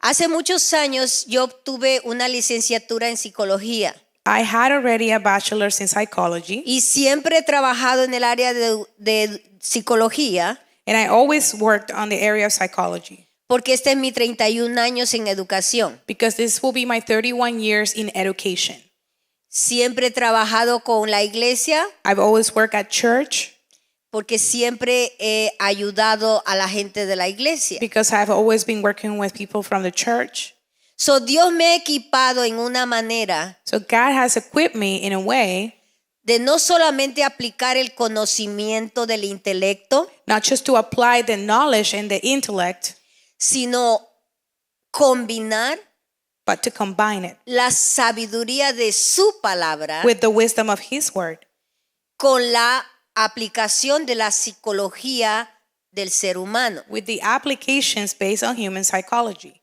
Hace muchos años yo obtuve una licenciatura en psicología I had already a bachelor's in psychology, y siempre he trabajado en el área de psicología and I always worked on the area of psychology porque este es mi 31 años en educación. because this will be my 31 years in education. Siempre he trabajado con la iglesia I've always worked at church porque siempre he ayudado a la gente de la iglesia. because I've always been working with people from the church. So Dios me ha equipado en una manera So God has equipped me in a way de no solamente aplicar el conocimiento del intelecto, not just to apply the knowledge and the intellect, sino combinar but to combine it la sabiduría de su palabra with the wisdom of His word con la aplicación de la psicología del ser humano. with the applications based on human psychology.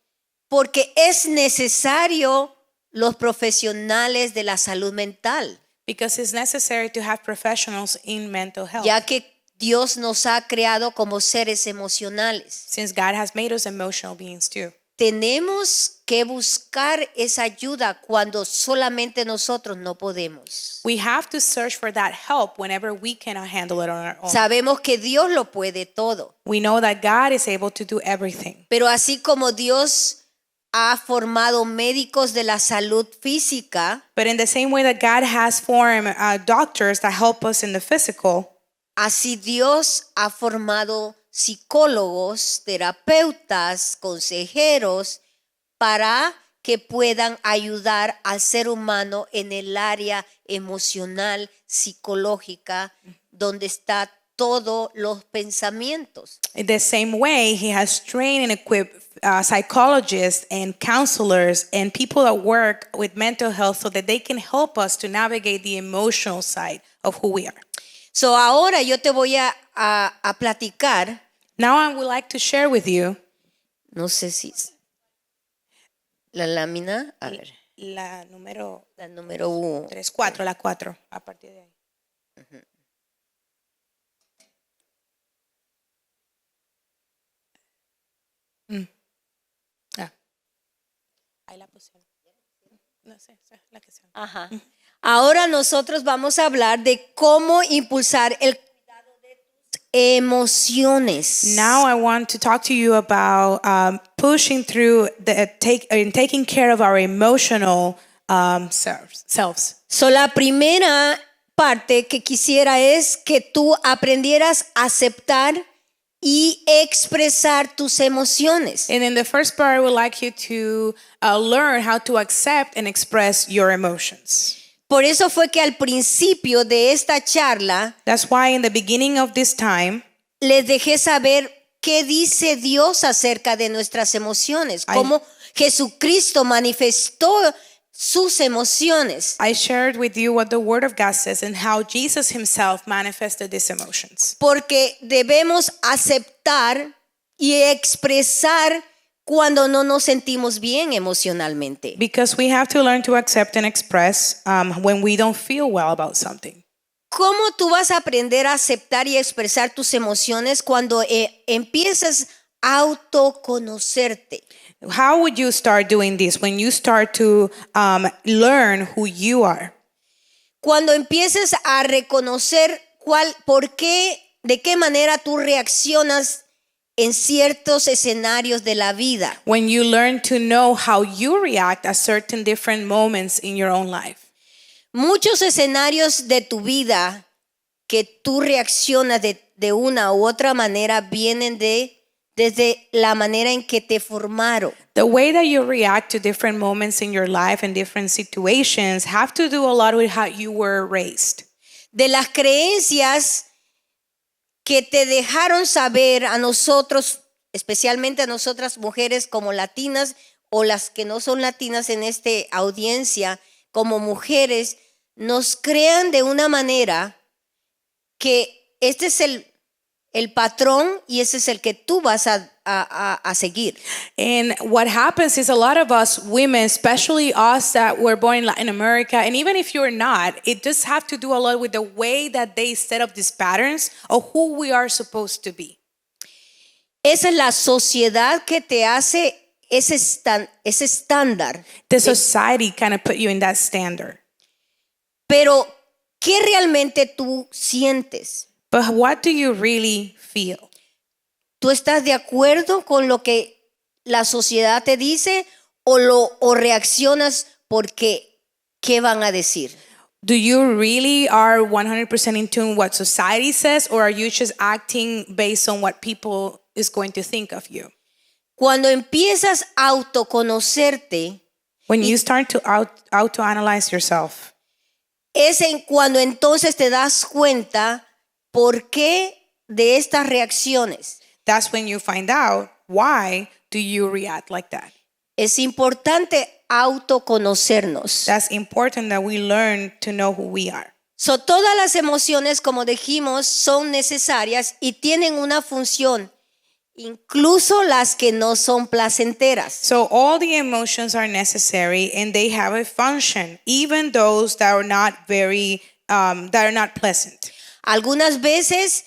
Porque es necesario los profesionales de la salud mental, Because it's necessary to have professionals in mental health. ya que Dios nos ha creado como seres emocionales. Since God has made us emotional beings too. Tenemos que buscar esa ayuda cuando solamente nosotros no podemos. We have to search for that help whenever we cannot handle it on our own. Sabemos que Dios lo puede todo, We know that God is able to do everything. pero así como Dios ha formado médicos de la salud física, But in the same way that God has formed doctors that help us in the physical, así Dios ha formado psicólogos, terapeutas, consejeros para que puedan ayudar al ser humano en el área emocional, psicológica, donde está todos los pensamientos. in the same way, He has trained and equipped psychologists and counselors and people that work with mental health so that they can help us to navigate the emotional side of who we are. So ahora yo te voy a platicar, Now I would like to share with you no sé si la lámina, a ver, la número la número 1. 3, 4, la 4, a partir de ahí. Ahí la pusieron. No sé, la que sea. Ajá. Ahora nosotros vamos a hablar de cómo impulsar el cuidado de tus emociones. Now I want to talk to you about pushing through taking care of our emotional selves. So, la primera parte que quisiera es que tú aprendieras a aceptar y expresar tus emociones. And in the first part, I would like you to learn how to accept and express your emotions. Por eso fue que al principio de esta charla That's why in the beginning of this time, les dejé saber qué dice Dios acerca de nuestras emociones, cómo Jesucristo manifestó sus emociones. I shared with you what the Word of God says and how Jesus Himself manifested these emotions. Porque debemos aceptar y expresar cuando no nos sentimos bien emocionalmente. Because we have to learn to accept and express when we don't feel well about something. ¿Cómo tú vas a aprender a aceptar y expresar tus emociones cuando empiezas a autoconocerte? How would you start doing this when you start to learn who you are? Cuando empieces a reconocer por qué, de qué manera tú reaccionas en ciertos escenarios de la vida. When you learn to know how you react at certain different moments in your own life. Muchos escenarios de tu vida que tú reaccionas de una u otra manera vienen desde la manera en que te formaron. The way that you react to different moments in your life and different situations have to do a lot with how you were raised. De las creencias que te dejaron saber a nosotros, especialmente a nosotras mujeres como latinas o las que no son latinas en esta audiencia, como mujeres, nos crean de una manera que este es el patrón y ese es el que tú vas a seguir. And what happens is a lot of us women, especially us that were born in Latin America, and even if you're not, it does have to do a lot with the way that they set up these patterns of who we are supposed to be. Esa es la sociedad que te hace ese estándar. The society kind of put you in that standard. Pero, ¿qué realmente tú sientes? But what do you really feel? ¿Tú estás de acuerdo con lo que la sociedad te dice o reaccionas porque qué van a decir? Do you really are 100% in tune what society says, or are you just acting based on what people is going to think of you? Cuando empiezas a autoconocerte, When you start to auto-analyze yourself, es cuando entonces te das cuenta por qué de estas reacciones. that's when you find out why do you react like that. Es importante autoconocernos. That's important that we learn to know who we are. So, todas las emociones, como dijimos, son necesarias y tienen una función, incluso las que no son placenteras. So all the emotions are necessary and they have a function, even those that are not that are not pleasant. Algunas veces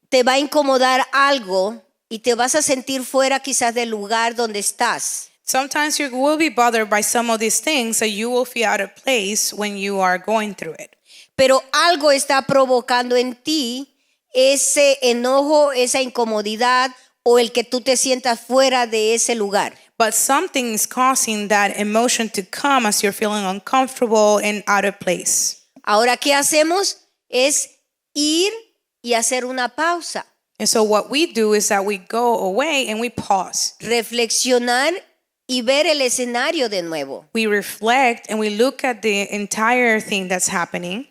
te va a incomodar algo y te vas a sentir fuera quizás del lugar donde estás. Sometimes you will be bothered by some of these things, so you will feel out of place when you are going through it. Pero algo está provocando en ti ese enojo, esa incomodidad o el que tú te sientas fuera de ese lugar. But something is causing that emotion to come as you're feeling uncomfortable and out of place. Ahora, ¿qué hacemos? Es ir y hacer una pausa, And so what we do is that we go away and we pause. reflexionar y ver el escenario de nuevo We reflect and we look at the entire thing that's happening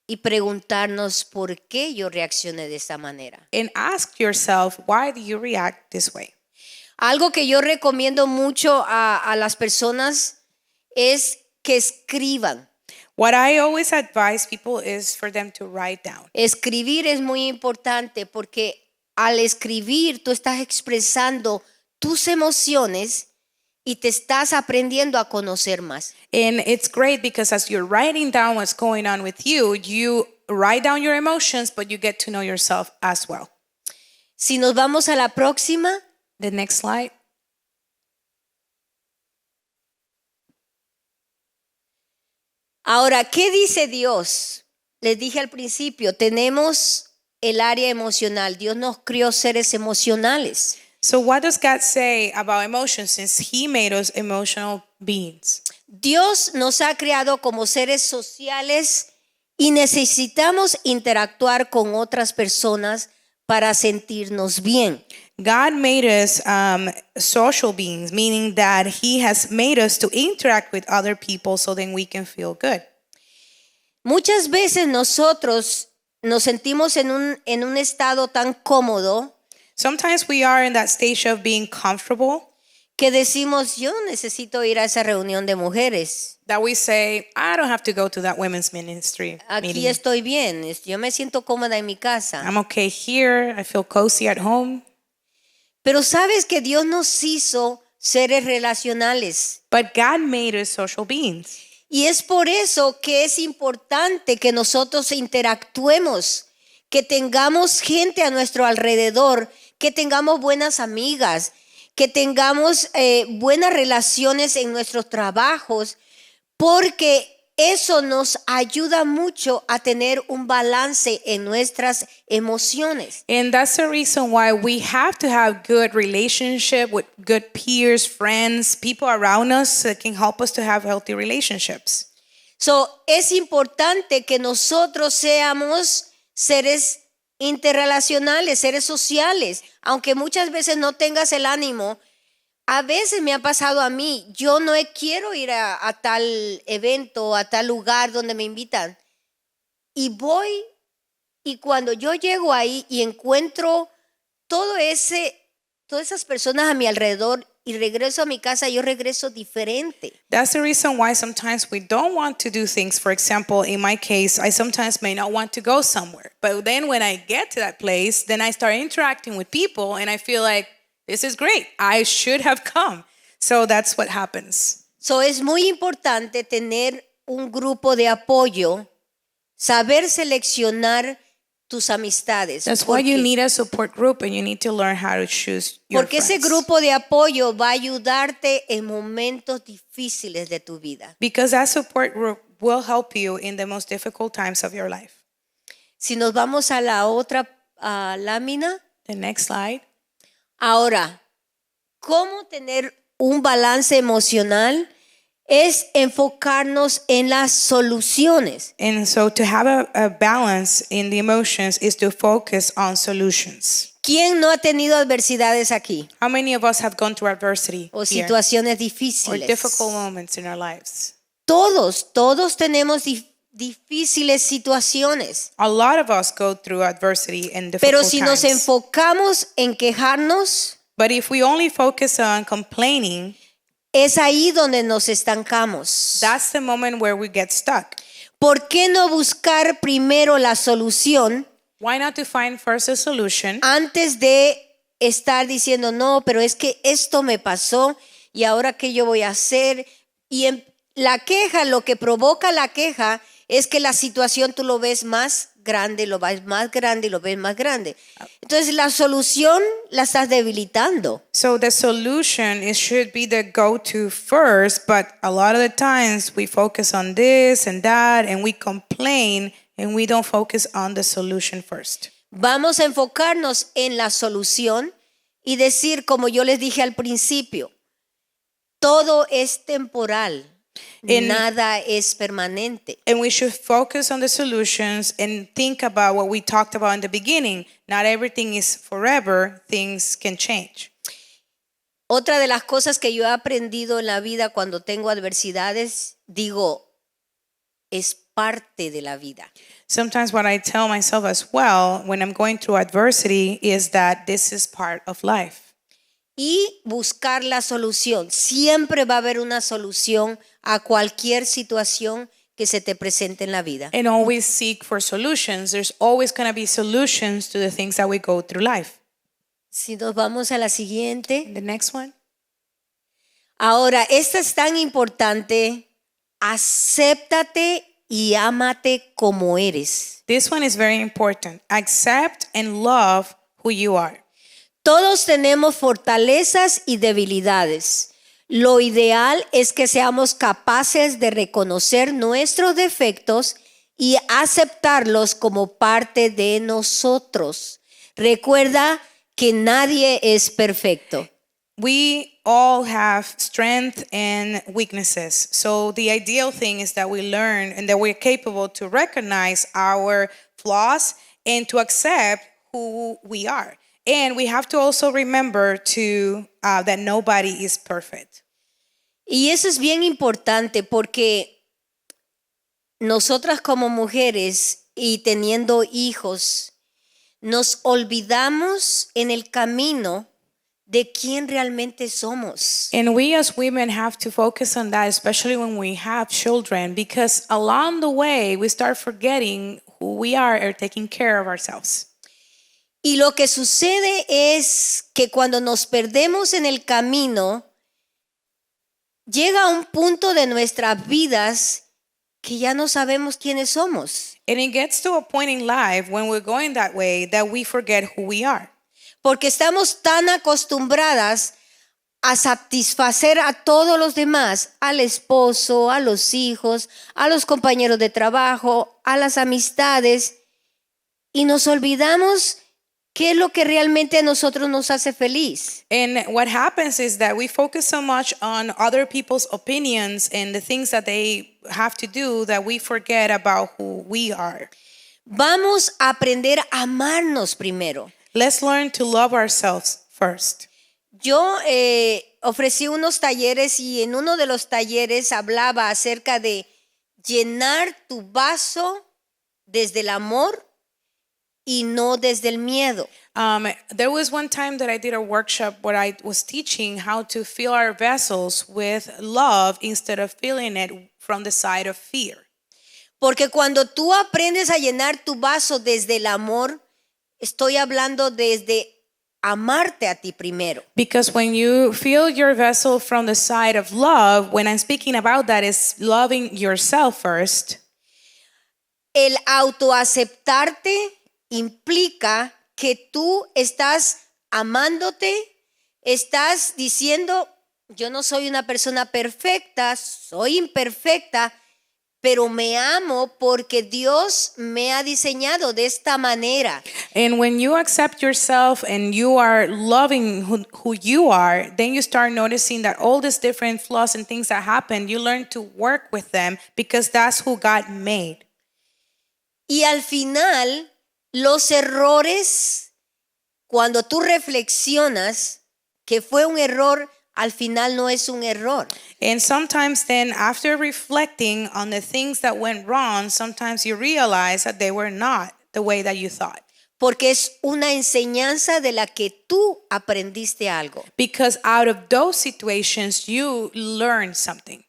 y preguntarnos por qué yo reaccioné de esa manera. and ask yourself, why do you react this way? Algo que yo recomiendo mucho a las personas es que escriban. What I always advise people is for them to write down. Escribir es muy importante porque al escribir tú estás expresando tus emociones y te estás aprendiendo a conocer más. And it's great because as you're writing down what's going on with you, you write down your emotions, but you get to know yourself as well. Si nos vamos a la próxima, The next slide. ahora, ¿qué dice Dios? Les dije al principio, tenemos el área emocional. Dios nos crió seres emocionales. So what does God say about emotions since he made us emotional beings? Dios nos ha creado como seres sociales y necesitamos interactuar con otras personas para sentirnos bien. God made us social beings, meaning that he has made us to interact with other people so then we can feel good. Muchas veces nosotros nos sentimos en un estado tan cómodo Sometimes we are in that stage of being comfortable que decimos, yo no necesito ir a esa reunión de mujeres. that we say, I don't have to go to that women's ministry Aquí meeting. estoy bien, yo me siento cómoda en mi casa. I'm okay here. I feel cozy at home. Pero sabes que Dios nos hizo seres relacionales. But God made us social beings. Y es por eso que es importante que nosotros interactuemos, que tengamos gente a nuestro alrededor, que tengamos buenas amigas, que tengamos buenas relaciones en nuestros trabajos, porque eso nos ayuda mucho a tener un balance en nuestras emociones. And that's the reason why we have to have good relationship with good peers, friends, people around us that can help us to have healthy relationships. So, es importante que nosotros seamos seres interrelacionales, seres sociales, aunque muchas veces no tengas el ánimo. A veces me ha pasado a mí, yo no quiero ir a tal evento, a tal lugar donde me invitan. Y voy, y cuando yo llego ahí y encuentro todas esas personas a mi alrededor y regreso a mi casa, yo regreso diferente. That's the reason why sometimes we don't want to do things. For example, in my case, I sometimes may not want to go somewhere. But then when I get to that place, then I start interacting with people and I feel like, this is great. I should have come. So that's what happens. So, es muy importante tener un grupo de apoyo, saber seleccionar tus amistades. That's why you need a support group and you need to learn how to choose your Porque ese friends. grupo de apoyo va a ayudarte en momentos difíciles de tu vida. Because that support group will help you in the most difficult times of your life. Si nos vamos a la otra lámina. The next slide. Ahora, ¿cómo tener un balance emocional? Es enfocarnos en las soluciones. And so to have a balance in the emotions is to focus on solutions. ¿Quién no ha tenido adversidades aquí? How many of us have gone through adversity O here? situaciones Or difíciles. difficult moments in our lives? Todos tenemos difíciles situaciones. A lot of us go through adversity and difficult Pero si nos times. enfocamos en quejarnos, But if we only focus on complaining, es ahí donde nos estancamos. that's the moment where we get stuck. ¿Por qué no buscar primero la solución Why not to find first a solution antes de estar diciendo, no, pero es que esto me pasó y ahora qué yo voy a hacer? Y la queja, lo que provoca la queja es que la situación tú lo ves más grande, lo ves más grande y lo ves más grande. Entonces la solución la estás debilitando. So the solution should be the go-to first, but a lot of the times we focus on this and that and we complain and we don't focus on the solution first. Vamos a enfocarnos en la solución y decir, como yo les dije al principio, todo es temporal, nada es permanente. And we should focus on the solutions and think about what we talked about in the beginning. Not everything is forever, things can change. Otra de las cosas que yo he aprendido en la vida cuando tengo adversidades, digo, es parte de la vida. Sometimes what I tell myself as well when I'm going through adversity is that this is part of life. Y buscar la solución. Siempre va a haber una solución a cualquier situación que se te presente en la vida. And always seek for solutions. There's always going to be solutions to the things that we go through life. Si nos vamos a la siguiente. The next one. Ahora, esta es tan importante. Acéptate y ámate como eres. This one is very important. Accept and love who you are. Todos tenemos fortalezas y debilidades. Lo ideal es que seamos capaces de reconocer nuestros defectos y aceptarlos como parte de nosotros. Recuerda que nadie es perfecto. We all have strength and weaknesses. So the ideal thing is that we learn and that we're capable to recognize our flaws and to accept who we are. And we have to also remember that nobody is perfect. Y eso es bien importante porque nosotras como mujeres y teniendo hijos, nos olvidamos en el camino de quién realmente somos. And we as women have to focus on that, especially when we have children, because along the way we start forgetting who we are or taking care of ourselves. Y lo que sucede es que cuando nos perdemos en el camino, llega un punto de nuestras vidas que ya no sabemos quiénes somos. And it gets to a point in life when we're going that way that we forget who we are. Porque estamos tan acostumbradas a satisfacer a todos los demás, al esposo, a los hijos, a los compañeros de trabajo, a las amistades, y nos olvidamos qué es lo que realmente a nosotros nos hace feliz. And what happens is that we focus so much on other people's opinions and the things that they have to do that we forget about who we are. Vamos a aprender a amarnos primero. Let's learn to love ourselves first. Yo ofrecí unos talleres y en uno de los talleres hablaba acerca de llenar tu vaso desde el amor y no desde el miedo. There was one time that I did a workshop where I was teaching how to fill our vessels with love instead of filling it from the side of fear. Porque cuando tú aprendes a llenar tu vaso desde el amor, estoy hablando desde amarte a ti primero. Because when you fill your vessel from the side of love, when I'm speaking about that, is loving yourself first. El autoaceptarte implica que tú estás amándote, estás diciendo, yo no soy una persona perfecta, soy imperfecta, pero me amo porque Dios me ha diseñado de esta manera. And when you accept yourself and you are loving who you are, then you start noticing that all these different flaws and things that happen, you learn to work with them because that's who God made. Y al final, los errores, cuando tú reflexionas que fue un error, al final no es un error. And sometimes then after reflecting on the things that went wrong, sometimes you realize that they were not the way that you thought. Porque es una enseñanza de la que tú aprendiste algo. Because out of those situations, you learn something.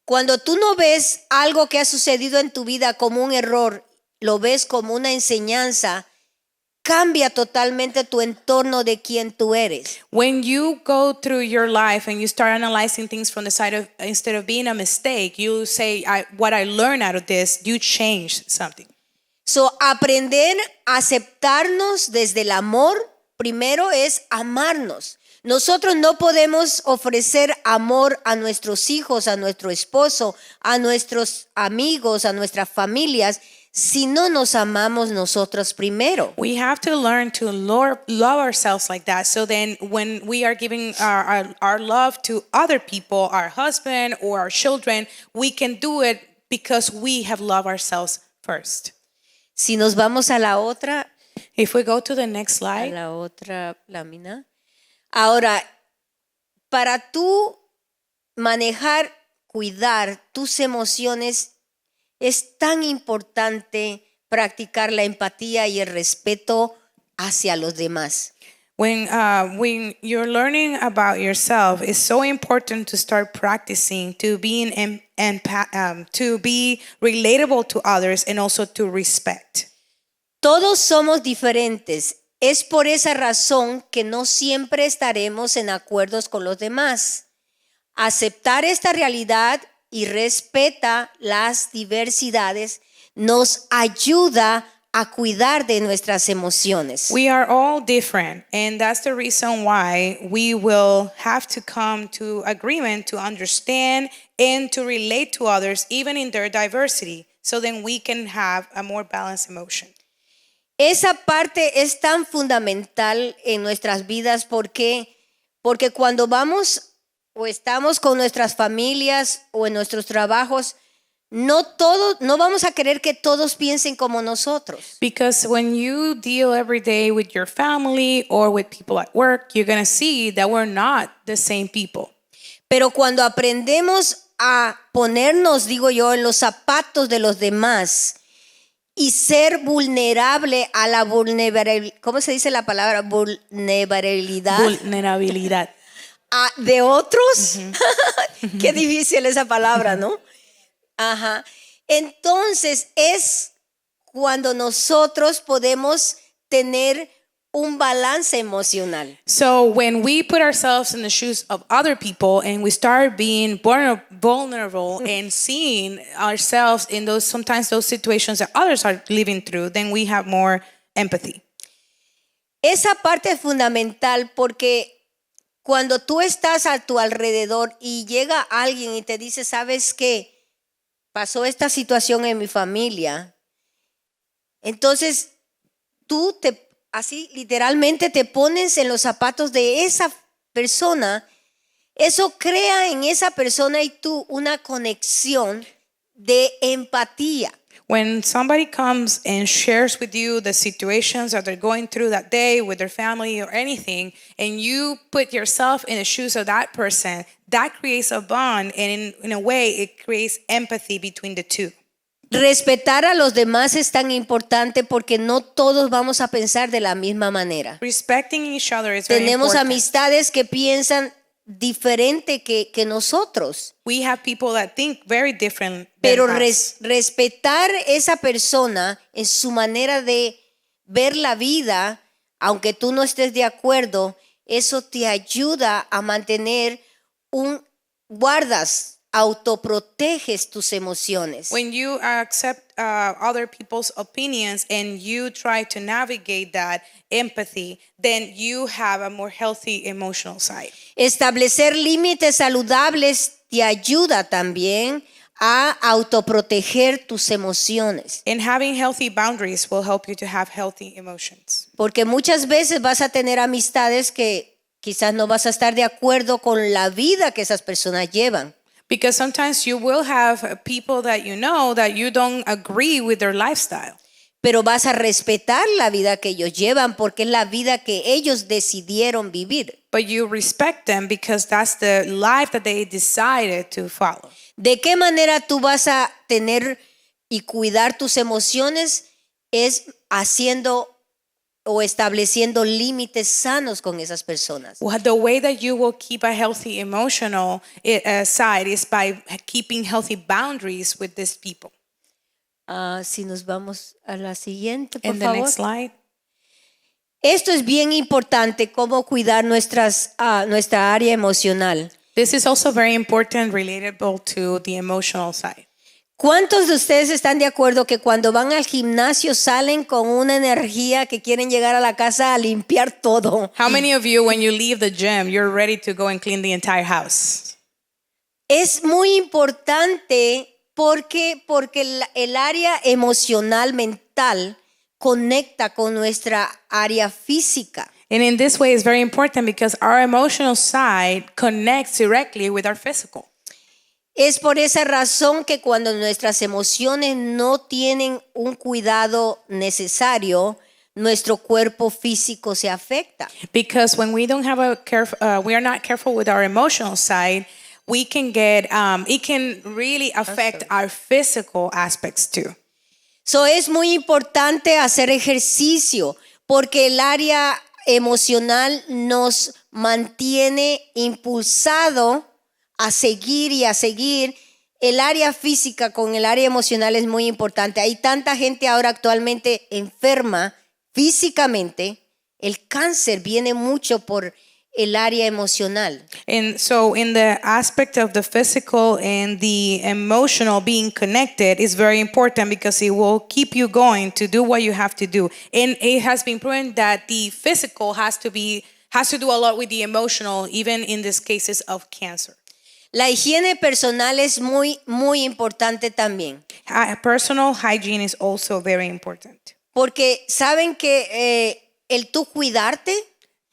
Cuando tú no ves algo que ha sucedido en tu vida como un error, lo ves como una enseñanza, cambia totalmente tu entorno de quien tú eres. When you go through your life and you start analyzing things from the side of, instead of being a mistake, you say, what I learned out of this, you changed something. So, aprender a aceptarnos desde el amor, primero es amarnos. Nosotros no podemos ofrecer amor a nuestros hijos, a nuestro esposo, a nuestros amigos, a nuestras familias, si no nos amamos nosotros primero. We have to learn to love ourselves like that. So then when we are giving our love to other people, our husband or our children, we can do it because we have loved ourselves first. Si nos vamos a la otra, If we go to the next a slide. la otra lámina. Ahora, para tú manejar, cuidar tus emociones, es tan importante practicar la empatía y el respeto hacia los demás. When you're learning about yourself, it's so important to start practicing to be to be relatable to others and also to respect. Todos somos diferentes. Es por esa razón que no siempre estaremos en acuerdos con los demás. Aceptar esta realidad y respeta las diversidades nos ayuda a cuidar de nuestras emociones. We are all different, and that's the reason why we will have to come to agreement to understand and to relate to others, even in their diversity, so then we can have a more balanced emotion. Esa parte es tan fundamental en nuestras vidas porque cuando vamos o estamos con nuestras familias o en nuestros trabajos, no vamos a querer que todos piensen como nosotros. Because when you deal every day with your family or with people at work, you're going to see that we're not the same people. Pero cuando aprendemos a ponernos, digo yo, en los zapatos de los demás y ser vulnerable a la vulnerabilidad, ¿cómo se dice la palabra? Vulnerabilidad. Vulnerabilidad. De otros. Qué difícil esa palabra, ¿no? Ajá. Entonces es cuando nosotros podemos tener un balance emocional. So when we put ourselves in the shoes of other people and we start being vulnerable and seeing ourselves in sometimes those situations that others are living through, then we have more empathy. Esa parte es fundamental porque cuando tú estás a tu alrededor y llega alguien y te dice, ¿sabes qué? Pasó esta situación en mi familia. Entonces, así literalmente te pones en los zapatos de esa persona. Eso crea en esa persona y tú una conexión de empatía. When somebody comes and shares with you the situations that they're going through that day with their family or anything, and you put yourself in the shoes of that person, that creates a bond, and in a way, it creates empathy between the two. Respetar a los demás es tan importante porque no todos vamos a pensar de la misma manera. Respecting each other is very Tenemos important. amistades que piensan diferente que nosotros. We have people that think very different Pero than us. respetar esa persona en su manera de ver la vida, aunque tú no estés de acuerdo, eso te ayuda a mantener guardas, autoproteges tus emociones. When you accept other people's opinions and you try to navigate that empathy, then you have a more healthy emotional side. Establecer límites saludables te ayuda también a autoproteger tus emociones. And having healthy boundaries will help you to have healthy emotions. Porque muchas veces vas a tener amistades que quizás no vas a estar de acuerdo con la vida que esas personas llevan. Because sometimes you will have people that you don't agree with their lifestyle. Pero vas a respetar la vida que ellos llevan porque es la vida que ellos decidieron vivir. But you respect them because that's the life that they decided to follow. ¿De qué manera tú vas a tener y cuidar tus emociones? Es haciendo o estableciendo límites sanos con esas personas. Well, the way that you will keep a healthy emotional side is by keeping healthy boundaries with these people. Si nos vamos a la siguiente, por In the favor. next slide. Esto es bien importante, cómo cuidar nuestra área emocional. This is also very important, relatable to the emotional side. ¿Cuántos de ustedes están de acuerdo que cuando van al gimnasio salen con una energía que quieren llegar a la casa a limpiar todo? How many of you, when you leave the gym, you're ready to go and clean the entire house? Es muy importante porque el área emocional, mental, conecta con nuestra área física. And in this way, it's very important because our emotional side connects directly with our physical. Es por esa razón que cuando nuestras emociones no tienen un cuidado necesario, nuestro cuerpo físico se afecta. Because when we don't have we are not careful with our emotional side, we can get it can really affect our physical aspects too. So es muy importante hacer ejercicio porque el área emocional nos mantiene impulsado a seguir y a seguir. El área física con el área emocional es muy importante. Hay tanta gente ahora actualmente enferma físicamente. El cáncer viene mucho por el área emocional. And so in the aspect of the physical and the emotional being connected is very important because it will keep you going to do what you have to do. And it has been proven that the physical has to do a lot with the emotional, even in these cases of cancer. La higiene personal es muy, muy importante también. Personal hygiene is also very important. Porque saben que el tú cuidarte,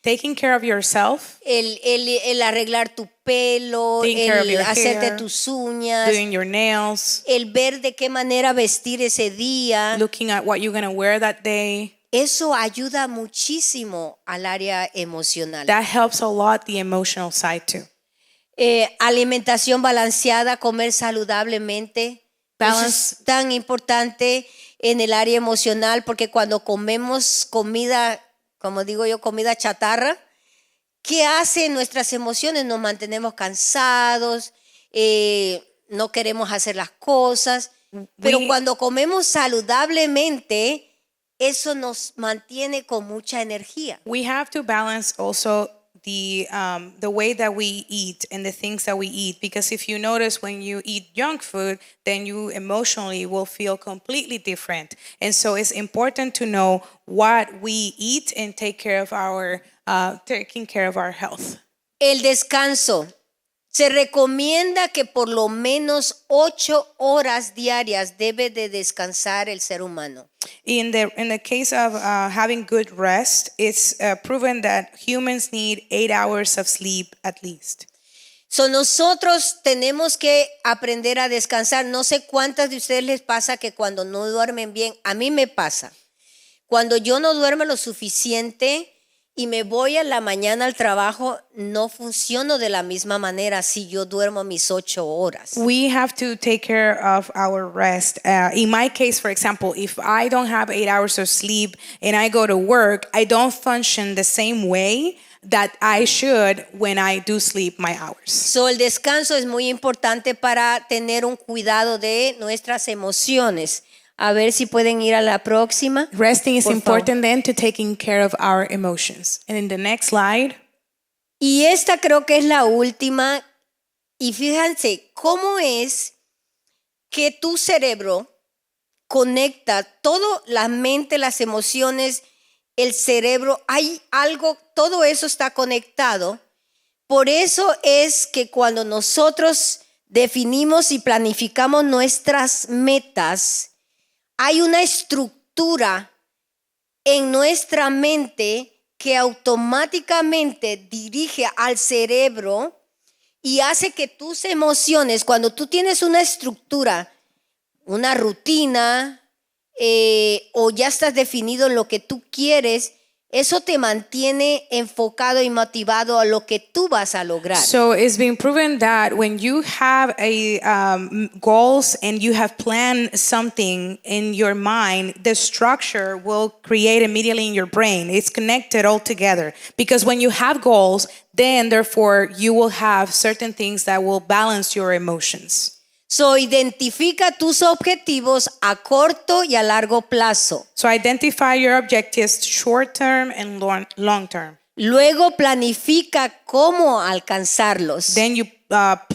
Taking care of yourself, el arreglar tu pelo, Taking care of el your hacerte hair, tus uñas, doing your nails, el ver de qué manera vestir ese día, looking at what you're going to wear that day, eso ayuda muchísimo al área emocional. that helps a lot the emotional side too. Alimentación balanceada, comer saludablemente. Eso es tan importante en el área emocional porque cuando comemos comida, como digo yo, comida chatarra, ¿qué hace nuestras emociones? Nos mantenemos cansados, no queremos hacer las cosas, pero cuando comemos saludablemente, eso nos mantiene con mucha energía. We have to balance also the way that we eat and the things that we eat, because if you notice when you eat junk food, then you emotionally will feel completely different. And so it's important to know what we eat and taking care of our health. El descanso. Se recomienda que por lo menos 8 horas diarias debe de descansar el ser humano. In the case of having good rest, it's proven that humans need 8 hours of sleep at least. So nosotros tenemos que aprender a descansar. No sé cuántas de ustedes les pasa que cuando no duermen bien, a mí me pasa. Cuando yo no duermo lo suficiente y me voy a la mañana al trabajo, no funciono de la misma manera si yo duermo mis 8 horas. We have to take care of our rest. In my case, for example, if I don't have 8 hours of sleep and I go to work, I don't function the same way that I should when I do sleep my hours. So el descanso es muy importante para tener un cuidado de nuestras emociones. A ver si pueden ir a la próxima. Resting is Por important then to taking care of our emotions. And in the next slide, Y esta creo que es la última. Y fíjense cómo es que tu cerebro conecta todo, la mente, las emociones, el cerebro, hay algo, todo eso está conectado. Por eso es que cuando nosotros definimos y planificamos nuestras metas, hay una estructura en nuestra mente que automáticamente dirige al cerebro y hace que tus emociones, cuando tú tienes una estructura, una rutina, o ya estás definido en lo que tú quieres, eso te mantiene enfocado y motivado a lo que tú vas a lograr. so it's been proven that when you have goals and you have planned something in your mind, the structure will create immediately in your brain. It's connected all together because when you have goals, then therefore you will have certain things that will balance your emotions. So, identifica tus objetivos a corto y a largo plazo. So identify your objectives short term and long term. Luego planifica cómo alcanzarlos. Then you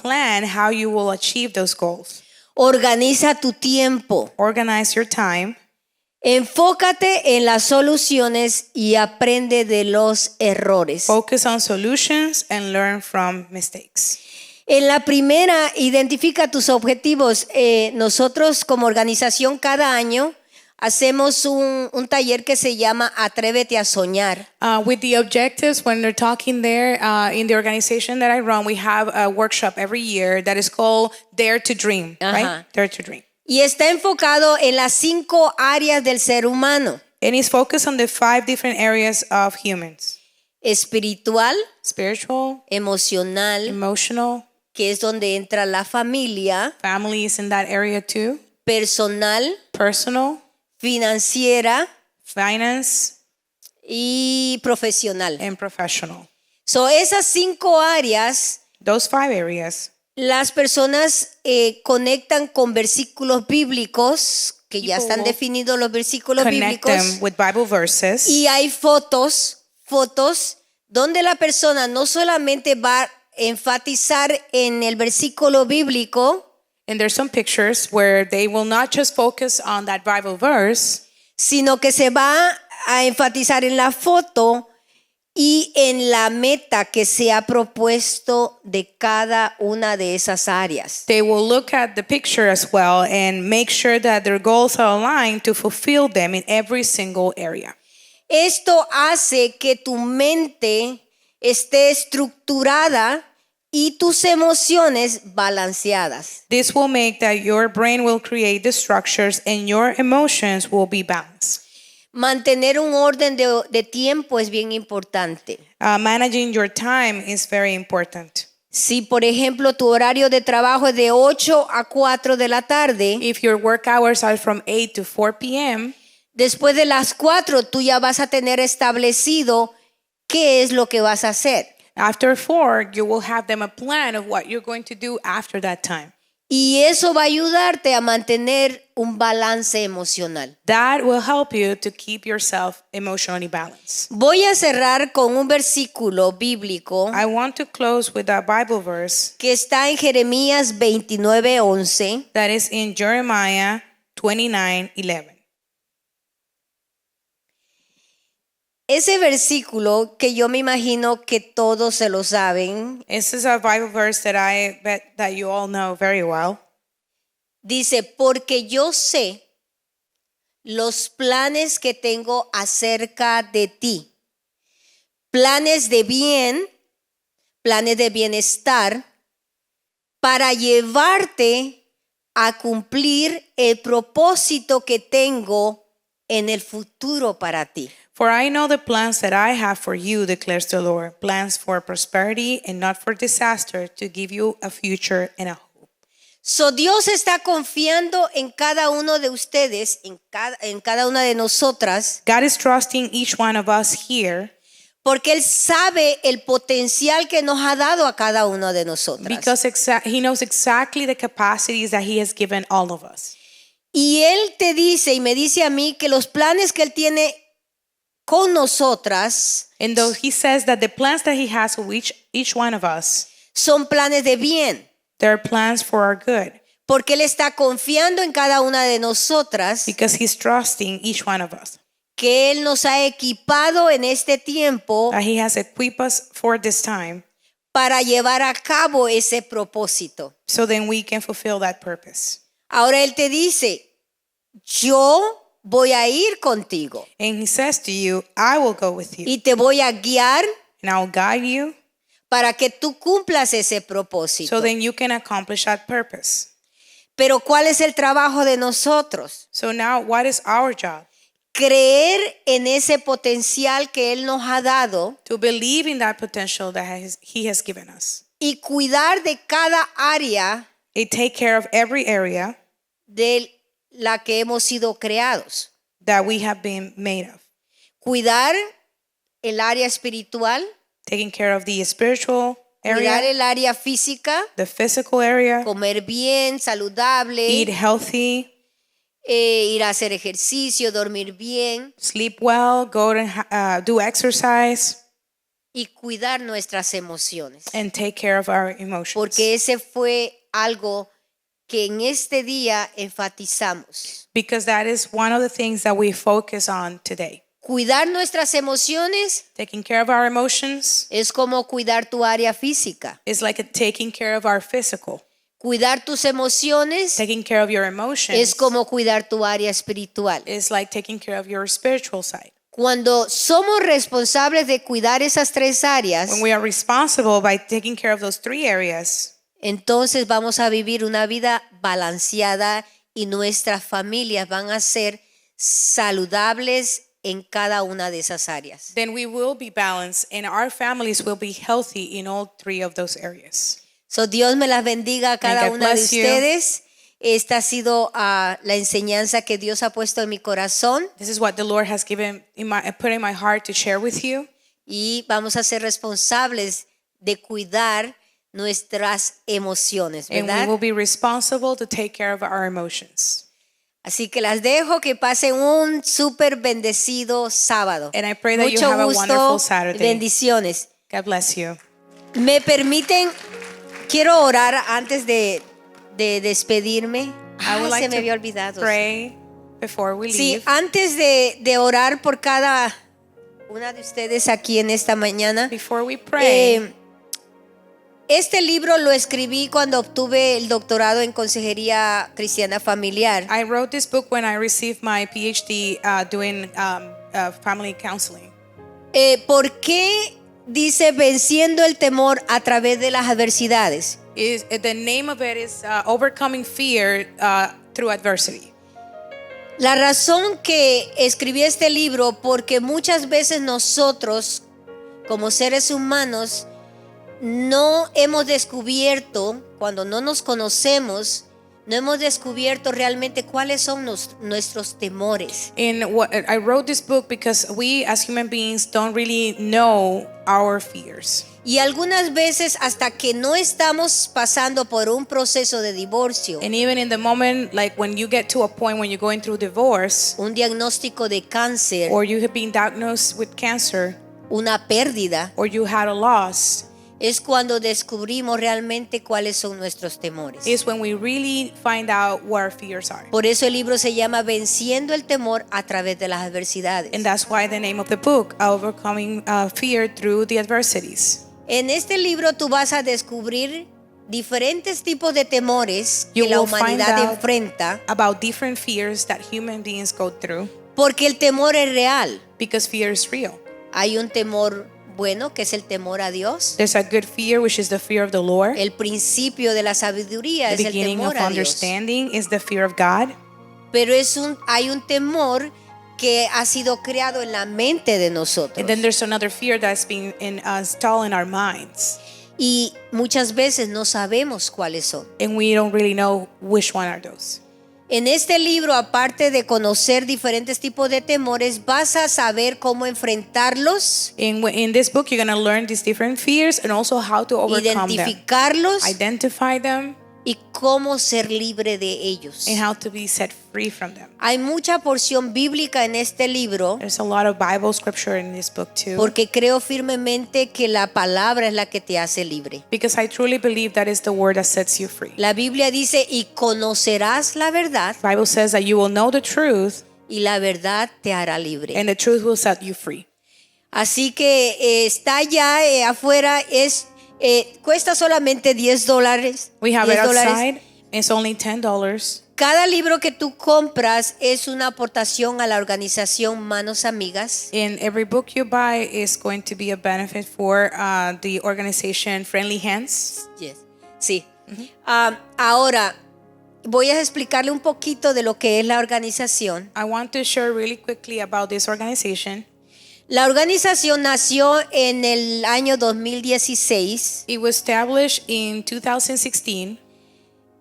plan how you will achieve those goals. Organiza tu tiempo. Organize your time. Enfócate en las soluciones y aprende de los errores. Focus on solutions and learn from mistakes. En la primera, identifica tus objetivos. Nosotros como organización cada año hacemos un taller que se llama Atrévete a Soñar. With the objectives, when they're talking there in the organization that I run, we have a workshop every year that is called Dare to Dream, Ajá. right? Dare to Dream. Y está enfocado en las 5 áreas del ser humano. And it's focused on the 5 different areas of humans. Espiritual, Spiritual, emocional, emotional, que es donde entra la familia, family is in that area too. personal, Personal, financiera finance, y profesional. and professional. So, esas 5 áreas, Those 5 areas, las personas conectan con versículos bíblicos, que ya están will definidos los versículos connect bíblicos, them with Bible verses. y hay fotos donde la persona no solamente va a enfatizar en el versículo bíblico, And there's some pictures where they will not just focus on that Bible verse, sino que se va a enfatizar en la foto y en la meta que se ha propuesto de cada una de esas áreas. they will look at the picture as well and make sure that their goals are aligned to fulfill them in every single area. Esto hace que tu mente esté estructurada y tus emociones balanceadas. This will make that your brain will create the structures and your emotions will be balanced. Mantener un orden de tiempo es bien importante. Managing your time is very important. Si, por ejemplo, tu horario de trabajo es de 8 a 4 de la tarde, If your work hours are from 8 to 4 p.m., después de las 4 tú ya vas a tener establecido qué es lo que vas a hacer. after 4, you will have them a plan of what you're going to do after that time. Y eso va a ayudarte a mantener un balance emocional. That will help you to keep yourself emotionally balanced. Voy a cerrar con un versículo bíblico I want to close with a Bible verse que está en Jeremías 29:11. that is in Jeremiah 29:11. Ese versículo que yo me imagino que todos se lo saben, This is a Bible verse that I bet that you all know very well. dice, porque yo sé los planes que tengo acerca de ti, planes de bien, planes de bienestar, para llevarte a cumplir el propósito que tengo en el futuro para ti. For I know the plans that I have for you, declares the Lord, plans for prosperity and not for disaster, to give you a future and a hope. So Dios está confiando en cada uno de ustedes, en cada una de nosotras, God is trusting each one of us here porque Él sabe el potencial que nos ha dado a cada uno de nosotras. because He knows exactly the capacities that He has given all of us. Y Él te dice y me dice a mí que los planes que Él tiene con nosotras And though He says that the plans that He has for each one of us, son planes de bien, they're plans for our good, porque Él está confiando en cada una de nosotras, because He's trusting each one of us, que Él nos ha equipado en este tiempo that He has equipped us for this time, para llevar a cabo ese propósito. so then we can fulfill that purpose. Ahora Él te dice, yo voy a ir contigo And He says to you, I will go with you, y te voy a guiar and I will guide you, para que tú cumplas ese propósito. so then you can accomplish that purpose. Pero ¿cuál es el trabajo de nosotros? So now, what is our job? Creer en ese potencial que Él nos ha dado To believe in that potential that He has given us. y cuidar de cada área They take care of every area de la que hemos sido creados. that we have been made of. Cuidar el área espiritual, Taking care of the spiritual cuidar area, el área física, the physical area, comer bien, saludable, eat healthy, ir a hacer ejercicio, dormir bien sleep well, go to do exercise, y cuidar nuestras emociones. and take care of our emotions. Porque ese fue algo que en este día enfatizamos. Because that is one of the things that we focus on today. Cuidar nuestras emociones Taking care of our emotions es como cuidar tu área física. is like taking care of our physical. Cuidar tus emociones Taking care of your emotions es como cuidar tu área espiritual. is like taking care of your spiritual side. Cuando somos responsables de cuidar esas tres áreas, When we are responsible by taking care of those three areas, entonces vamos a vivir una vida balanceada y nuestras familias van a ser saludables en cada una de esas áreas. then we will be balanced and our families will be healthy in all three of those areas. So Dios me las bendiga a cada God una de bless you. ustedes. Esta ha sido la enseñanza que Dios ha puesto en mi corazón This is what the Lord has put in my heart to share with you. y vamos a ser responsables de cuidar nuestras emociones, And we ¿verdad? will be responsible to take care of our emotions. Así que las dejo, que pasen un súper bendecido sábado. And I pray that you Mucho have a gusto, wonderful Saturday. bendiciones. God bless you. ¿Me permiten? Quiero orar antes de despedirme. I Ay, would like se me to había olvidado. pray before we Sí, leave. antes de orar por cada una de ustedes aquí en esta mañana. Before we pray, Este libro lo escribí cuando obtuve el doctorado en consejería cristiana familiar. I wrote this book when I received my PhD doing family counseling. ¿Por qué dice venciendo el temor a través de las adversidades? The name of it is Overcoming Fear Through Adversity. La razón que escribí este libro, porque muchas veces nosotros como seres humanos no hemos descubierto, cuando no nos conocemos, no hemos descubierto realmente cuáles son nuestros temores. I wrote this book because we as human beings don't really know our fears. Y algunas veces hasta que no estamos pasando por un proceso de divorcio, And even in the moment, like when you get to a point when you're going through divorce, un diagnóstico de cáncer, or you have been diagnosed with cancer, una pérdida, or you had a loss, es cuando descubrimos realmente cuáles son nuestros temores. is when we really find out what our fears are. Por eso el libro se llama Venciendo el temor a través de las adversidades. And that's why the name of the book, Overcoming Fear Through the Adversities. En este libro tú vas a descubrir diferentes tipos de temores You que la will find humanidad out enfrenta, about different fears that human beings go through, porque el temor es real. because fear is real. Hay un temor bueno, que es el temor a Dios. There's a good fear, which is the fear of the Lord. El principio de la sabiduría The es el beginning temor of a Dios. understanding is the fear of God. Pero hay un temor que ha sido creado en la mente de nosotros. And then there's another fear that's been installed in our minds. Y muchas veces no sabemos cuáles son. And we don't really know which one are those. En este libro, aparte de conocer diferentes tipos de temores, vas a saber cómo enfrentarlos, In this book, you're going to learn these different fears and also how to overcome them. identificarlos Identify them y cómo ser libre de ellos. and how to be set free from them. Hay mucha porción bíblica en este libro There's a lot of Bible scripture in this book too. porque creo firmemente que la palabra es la que te hace libre. Because I truly believe that is the word that sets you free. La Biblia dice, y conocerás la verdad, The Bible says that you will know the truth y la verdad te hará libre. and the truth will set you free. Así que está ya afuera, cuesta solamente $10. We have it $10. outside. It's only $10. Cada libro que tú compras es una aportación a la organización Manos Amigas. And every book you buy is going to be a benefit for the organization Friendly Hands. Yes. Sí. Ahora, voy a explicarle un poquito de lo que es la organización. I want to share really quickly about this organization. La organización nació en el año 2016. It was established in 2016.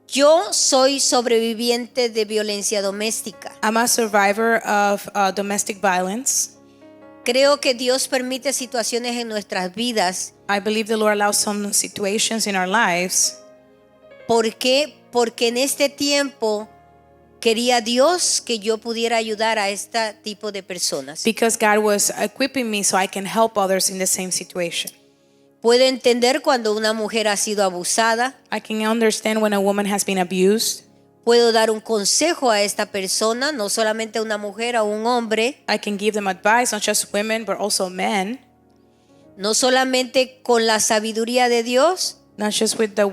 Yo soy sobreviviente de violencia doméstica. I'm a survivor of domestic violence. Creo que Dios permite situaciones en nuestras vidas. I believe the Lord allows some situations in our lives. ¿Por qué? Porque en este tiempo quería Dios que yo pudiera ayudar a este tipo de personas. Because God was equipping me so I can help others in the same situation. Puedo entender cuando una mujer ha sido abusada. I can understand when a woman has been abused. Puedo dar un consejo a esta persona, no solamente a una mujer, a un hombre. I can give them advice, not just women, but also men. No solamente con la sabiduría de Dios, Not just with the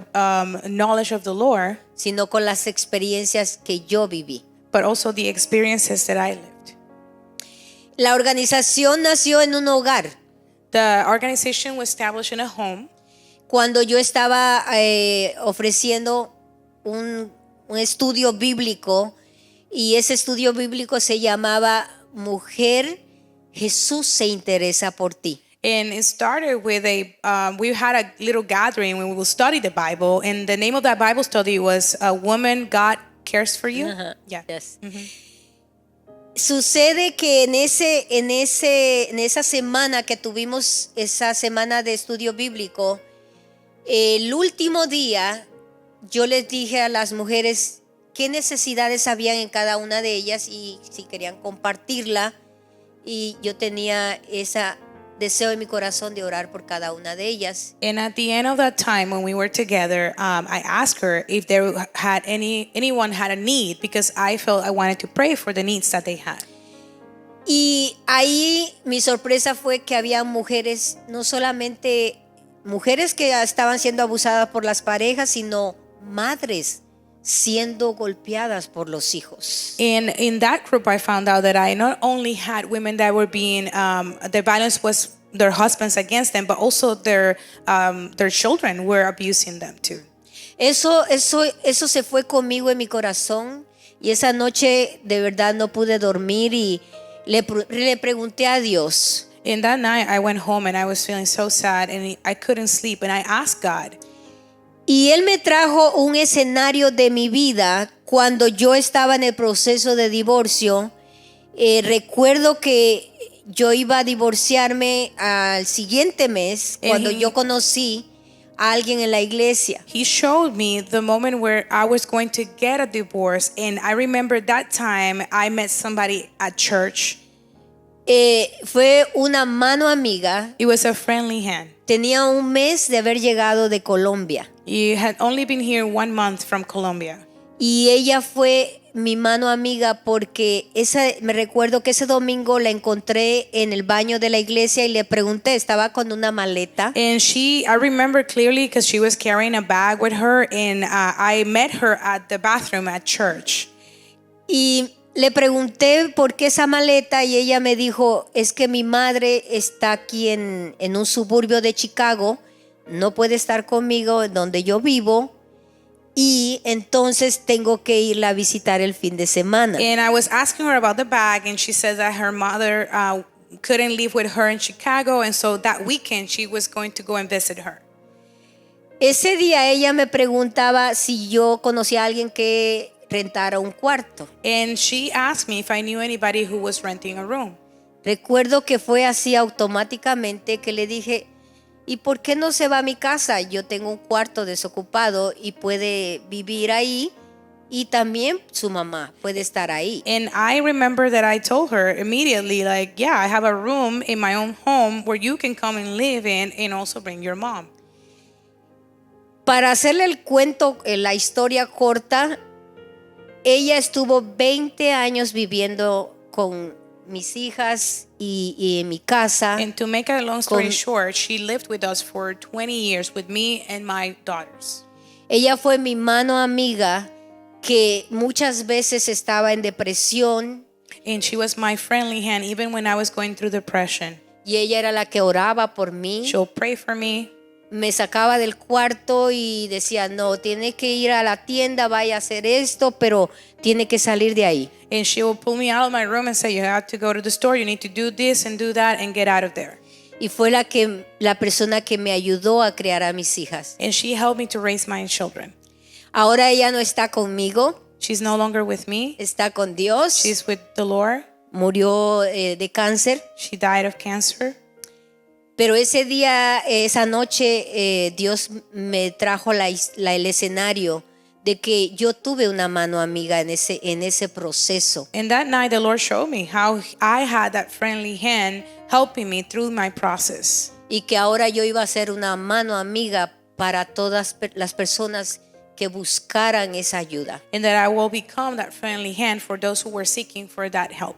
knowledge of the Lord, sino con las experiencias que yo viví. but also the experiences that I lived. La organización nació en un hogar. The organization was established in a home Cuando yo estaba ofreciendo un estudio bíblico, y ese estudio bíblico se llamaba Mujer, Jesús se interesa por ti. and it started with we had a little gathering when we would study the Bible, and the name of that Bible study was A Woman God Cares for You. Yeah. Yes. Sucede que en esa semana que tuvimos esa semana de estudio bíblico, el último día yo les dije a las mujeres qué necesidades habían en cada una de ellas y si querían compartirla, y yo tenía ese deseo en mi corazón de orar por cada una de ellas. And at the end of that time when we were together, I asked her if there had anyone had a need, because I felt I wanted to pray for the needs that they had. Y ahí mi sorpresa fue que había mujeres, no solamente mujeres que estaban siendo abusadas por las parejas, sino madres siendo golpeadas por los hijos. And in that group, I found out that I not only had women that were being, the violence was their husbands against them, but also their children were abusing them too. Eso se fue conmigo en mi corazón, y esa noche de verdad no pude dormir y le pregunté a Dios. And that night, I went home and I was feeling so sad and I couldn't sleep, and I asked God. Y Él me trajo un escenario de mi vida cuando yo estaba en el proceso de divorcio. Recuerdo que yo iba a divorciarme al siguiente mes cuando yo conocí a alguien en la iglesia. He showed me the moment where I was going to get a divorce, and I remember that time I met somebody at church. Fue una mano amiga. It was a friendly hand. Tenía un mes de haber llegado de Colombia. You had only been here 1 month from Colombia. Y ella fue mi mano amiga porque me recuerdo que ese domingo la encontré en el baño de la iglesia y le pregunté, estaba con una maleta. And I remember clearly because she was carrying a bag with her, and I met her at the bathroom at church. Y le pregunté por qué esa maleta y ella me dijo, es que mi madre está aquí en un suburbio de Chicago, no puede estar conmigo donde yo vivo y entonces tengo que irla a visitar el fin de semana. And I was asking her about the bag, and she said that her mother couldn't live with her in Chicago, and so that weekend she was going to go and visit her. Ese día ella me preguntaba si yo conocía a alguien que rentara un cuarto. And she asked me if I knew anybody who was renting a room. Recuerdo que fue así automáticamente que le dije, ¿y por qué no se va a mi casa? Yo tengo un cuarto desocupado y puede vivir ahí y también su mamá puede estar ahí. And I remember that I told her immediately, like, yeah, I have a room in my own home where you can come and live in and also bring your mom. Para hacerle el cuento, la historia corta, ella estuvo 20 años viviendo con mis hijas y en mi casa. And to make a long story short, she lived with us for 20 years with me and my daughters. Ella fue mi mano amiga que muchas veces estaba en depresión. And she was my friendly hand even when I was going through depression. Y ella era la que oraba por mí. She'll pray for me. Me sacaba del cuarto y decía, no, tiene que ir a la tienda, vaya a hacer esto, pero tiene que salir de ahí. And she will pull me out of my room and say, you have to go to the store, you need to do this and do that and get out of there. Y fue la persona que me ayudó a criar a mis hijas. And she helped me to raise my children. Ahora ella no está conmigo, She's no longer with me. está con Dios. She's with the Lord. Murió de cáncer. She died of cancer. Pero ese día, esa noche, Dios me trajo el escenario de que yo tuve una mano amiga en ese proceso. And that night the Lord showed me how I had that friendly hand helping me through my process. Y que ahora yo iba a ser una mano amiga para todas las personas que buscaran esa ayuda. And that I will become that friendly hand for those who were seeking for that help.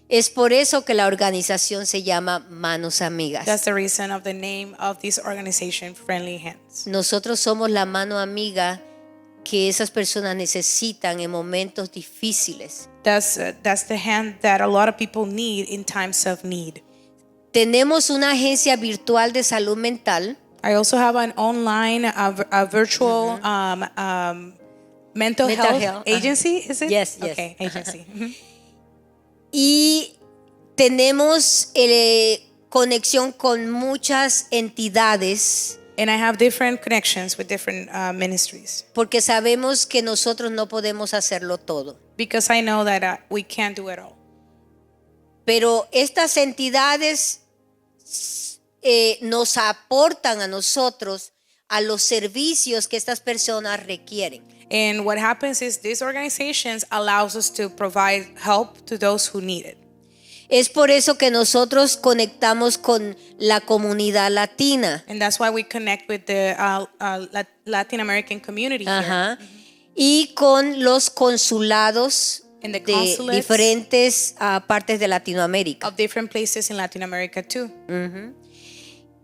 Es por eso que la organización se llama Manos Amigas. That's the reason of the name of this organization, Friendly Hands. Nosotros somos la mano amiga que esas personas necesitan en momentos difíciles. That's the hand that a lot of people need in times of need. Tenemos una agencia virtual de salud mental. I also have an online, a virtual mental health agency. Is it? Yes. Okay, agency. Y tenemos conexión con muchas entidades. And I have different connections with different ministries. Porque sabemos que nosotros no podemos hacerlo todo. Because I know that we can't do it all. Pero estas entidades nos aportan a nosotros a los servicios que estas personas requieren. And what happens is these organizations allows us to provide help to those who need it. Es por eso que nosotros conectamos con la comunidad latina. And that's why we connect with the Latin American community here. Y con los consulados And the de consulates diferentes partes de Latinoamérica. of different places in Latin America too.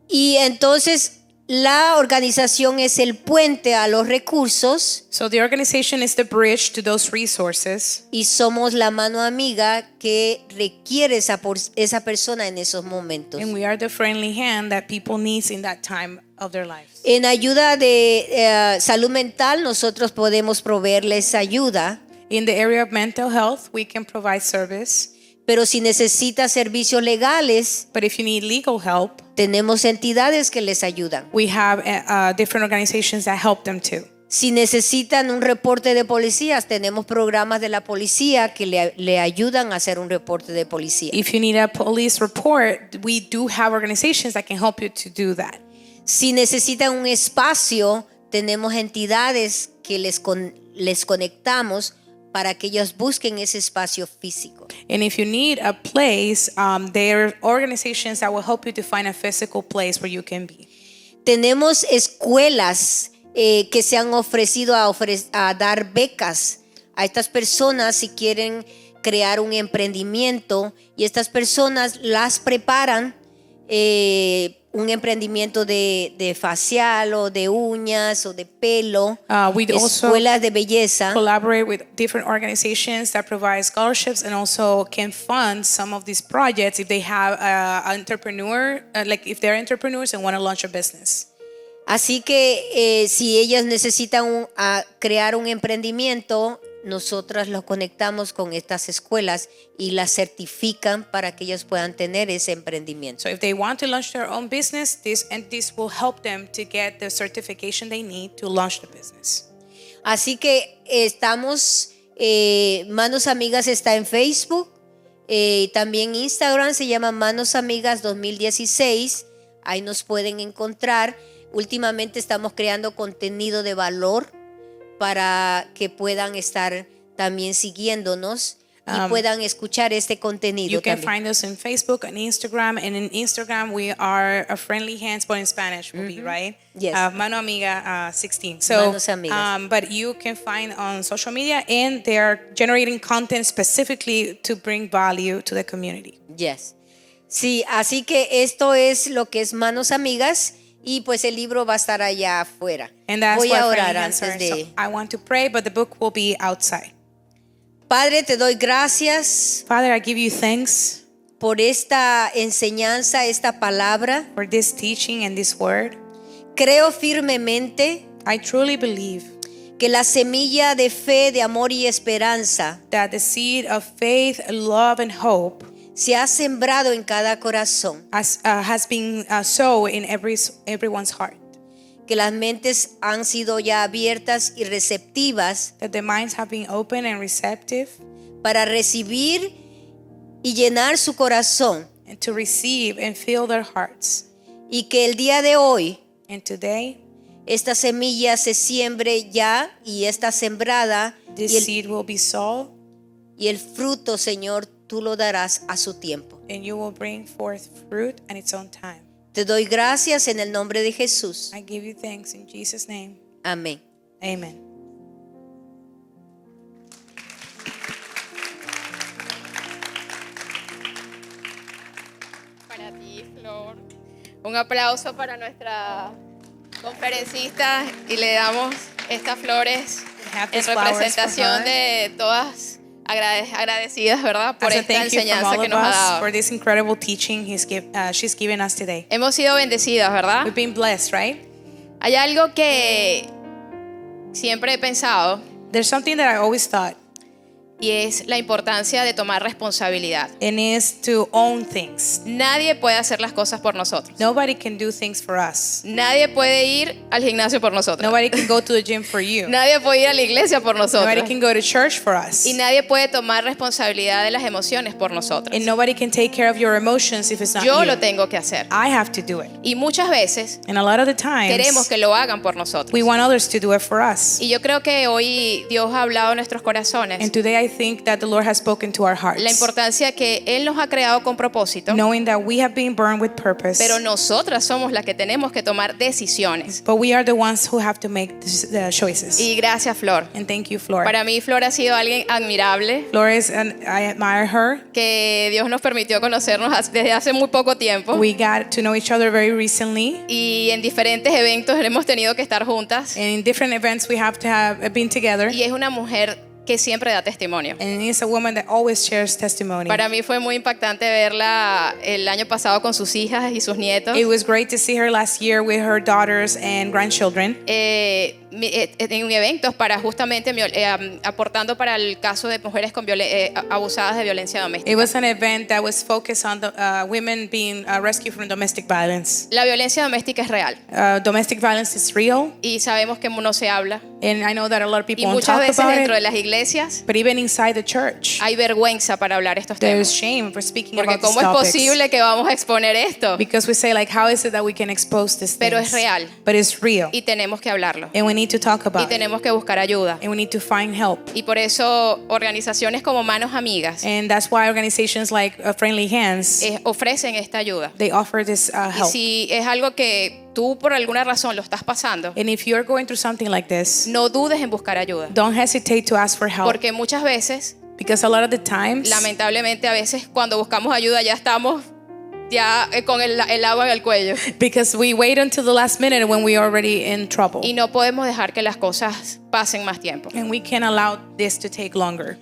Y entonces la organización es el puente a los recursos. So the organization is the bridge to those resources. Y somos la mano amiga que requiere esa persona en esos momentos. And we are the friendly hand that people need in that time of their lives. En ayuda de salud mental, nosotros podemos proveerles ayuda. In the area of mental health, we can provide service. Pero si necesita servicios legales, But if you need legal help, tenemos entidades que les ayudan. we have different organizations that help them too. Si necesitan un reporte de policías, tenemos programas de la policía que le ayudan a hacer un reporte de policía. If you need a police report, we do have organizations that can help you to do that. Si necesitan un espacio, tenemos entidades que les conectamos para que ellos busquen ese espacio físico. And if you need a place, there are organizations that will help you to find a physical place where you can be. Tenemos escuelas que se han ofrecido a dar becas a estas personas si quieren crear un emprendimiento, y estas personas las preparan un emprendimiento de facial o de uñas o de pelo, We also escuelas de belleza. collaborate with different organizations that provide scholarships and also can fund some of these projects if they have an entrepreneur, like if they're entrepreneurs and want to launch a business. Así que si ellas necesitan crear un emprendimiento, nosotras los conectamos con estas escuelas y las certifican para que ellas puedan tener ese emprendimiento. So if they want to launch their own business, these entities will help them to get the certification they need to launch the business. Así que estamos, Manos Amigas está en Facebook, también Instagram se llama Manos Amigas 2016, ahí nos pueden encontrar. Últimamente estamos creando contenido de valor para que puedan estar también siguiéndonos y puedan escuchar este contenido You can también. find us in Facebook and Instagram. And in Instagram, we are a friendly hands, but in Spanish will be, right? Yes. Mano Amiga 16. So, Manos Amigas. but you can find on social media, and they are generating content specifically to bring value to the community. Yes. Sí, así que esto es lo que es Manos Amigas, y pues el libro va a estar allá afuera. And that's Voy a what orar friendly hands antes are. de... So I want to pray, but the book will be outside. Padre, te doy gracias Father, I give you thanks por esta enseñanza, esta palabra. for this teaching and this word. Creo firmemente I truly believe que la semilla de fe, de amor y esperanza that the seed of faith, love, and hope se ha sembrado en cada corazón, has been sown in everyone's heart. que las mentes han sido ya abiertas y receptivas That the minds have been open and receptive, para recibir y llenar su corazón, and to receive and fill their hearts. y que el día de hoy And today, esta semilla se siembre ya y está sembrada, this y el, seed will be sown, y el fruto, Señor, tú lo darás a su tiempo. and you will bring forth fruit at its own time. Te doy gracias en el nombre de Jesús. I give you thanks in Jesus' name. Amén. Amen. Para ti, Flor. Un aplauso para nuestra conferencista y le damos estas flores Have en these flowers for representación her. de todas agradecidas, ¿verdad? Por As a esta thank you from enseñanza all que of nos ha us dado. for this incredible teaching she's given us today. Hemos sido bendecidas, ¿verdad? We've been blessed, right? Hay algo que siempre he pensado There's something that I always thought, y es la importancia de tomar responsabilidad. and is to own things. Nadie puede hacer las cosas por nosotros. Nobody can do things for us. Nadie puede ir al gimnasio por nosotros. Nobody can go to the gym for you. Nadie puede ir a la iglesia por nosotros. Nobody can go to church for us. Y nadie puede tomar responsabilidad de las emociones por nosotros. And nobody can take care of your emotions if it's not Yo you. lo tengo que hacer. I have to do it. Y muchas veces And a lot of the times, queremos que lo hagan por nosotros. we want others to do it for us. Y yo creo que hoy Dios ha hablado en nuestros corazones And today I think that the Lord has spoken to our hearts. la importancia que Él nos ha creado con propósito, Knowing that we have been born with purpose, pero nosotras somos las que tenemos que tomar decisiones. but we are the ones who have to make the choices. Y gracias, Flor. And thank you, Flor. Para mí, Flor ha sido alguien admirable, Flor is, and I admire her. que Dios nos permitió conocernos desde hace muy poco tiempo. We got to know each other very recently. Y en diferentes eventos hemos tenido que estar juntas. And in different events, we have to have been together. Y es una mujer que siempre da testimonio. And it's a woman that always shares testimony. Para mí fue muy impactante verla el año pasado con sus hijas y sus nietos. It was great to see her last year with her daughters and grandchildren. En eventos para justamente aportando para el caso de mujeres con abusadas de violencia doméstica. It was an event that was focused on the, women being rescued from domestic violence. La violencia doméstica es real Domestic violence is real, y sabemos que no se habla. and I know that a lot of people Y don't muchas talk veces about dentro de it, las iglesias but even inside the church, hay vergüenza para hablar estos there's temas. shame for speaking Porque about these ¿cómo es topics. posible que vamos a exponer esto? Because we say, like, how is it that we can expose this Pero things? es real. But it's real, Y tenemos que hablarlo. and we need to talk y about it. tenemos que buscar ayuda. And we need to find help. Y por eso organizaciones como Manos Amigas And that's why organizations like Friendly Hands, ofrecen esta ayuda. they offer this Y help. si es algo que tú por alguna razón lo estás pasando, And if you're going through something like this, no dudes en buscar ayuda. don't hesitate to ask for help. Porque muchas veces, Because a lot of the times, lamentablemente a veces cuando buscamos ayuda ya estamos con el agua en el cuello. because we wait until the last minute when we're already in trouble. Y no podemos dejar que las cosas pasen más tiempo. And we can't allow this to take longer.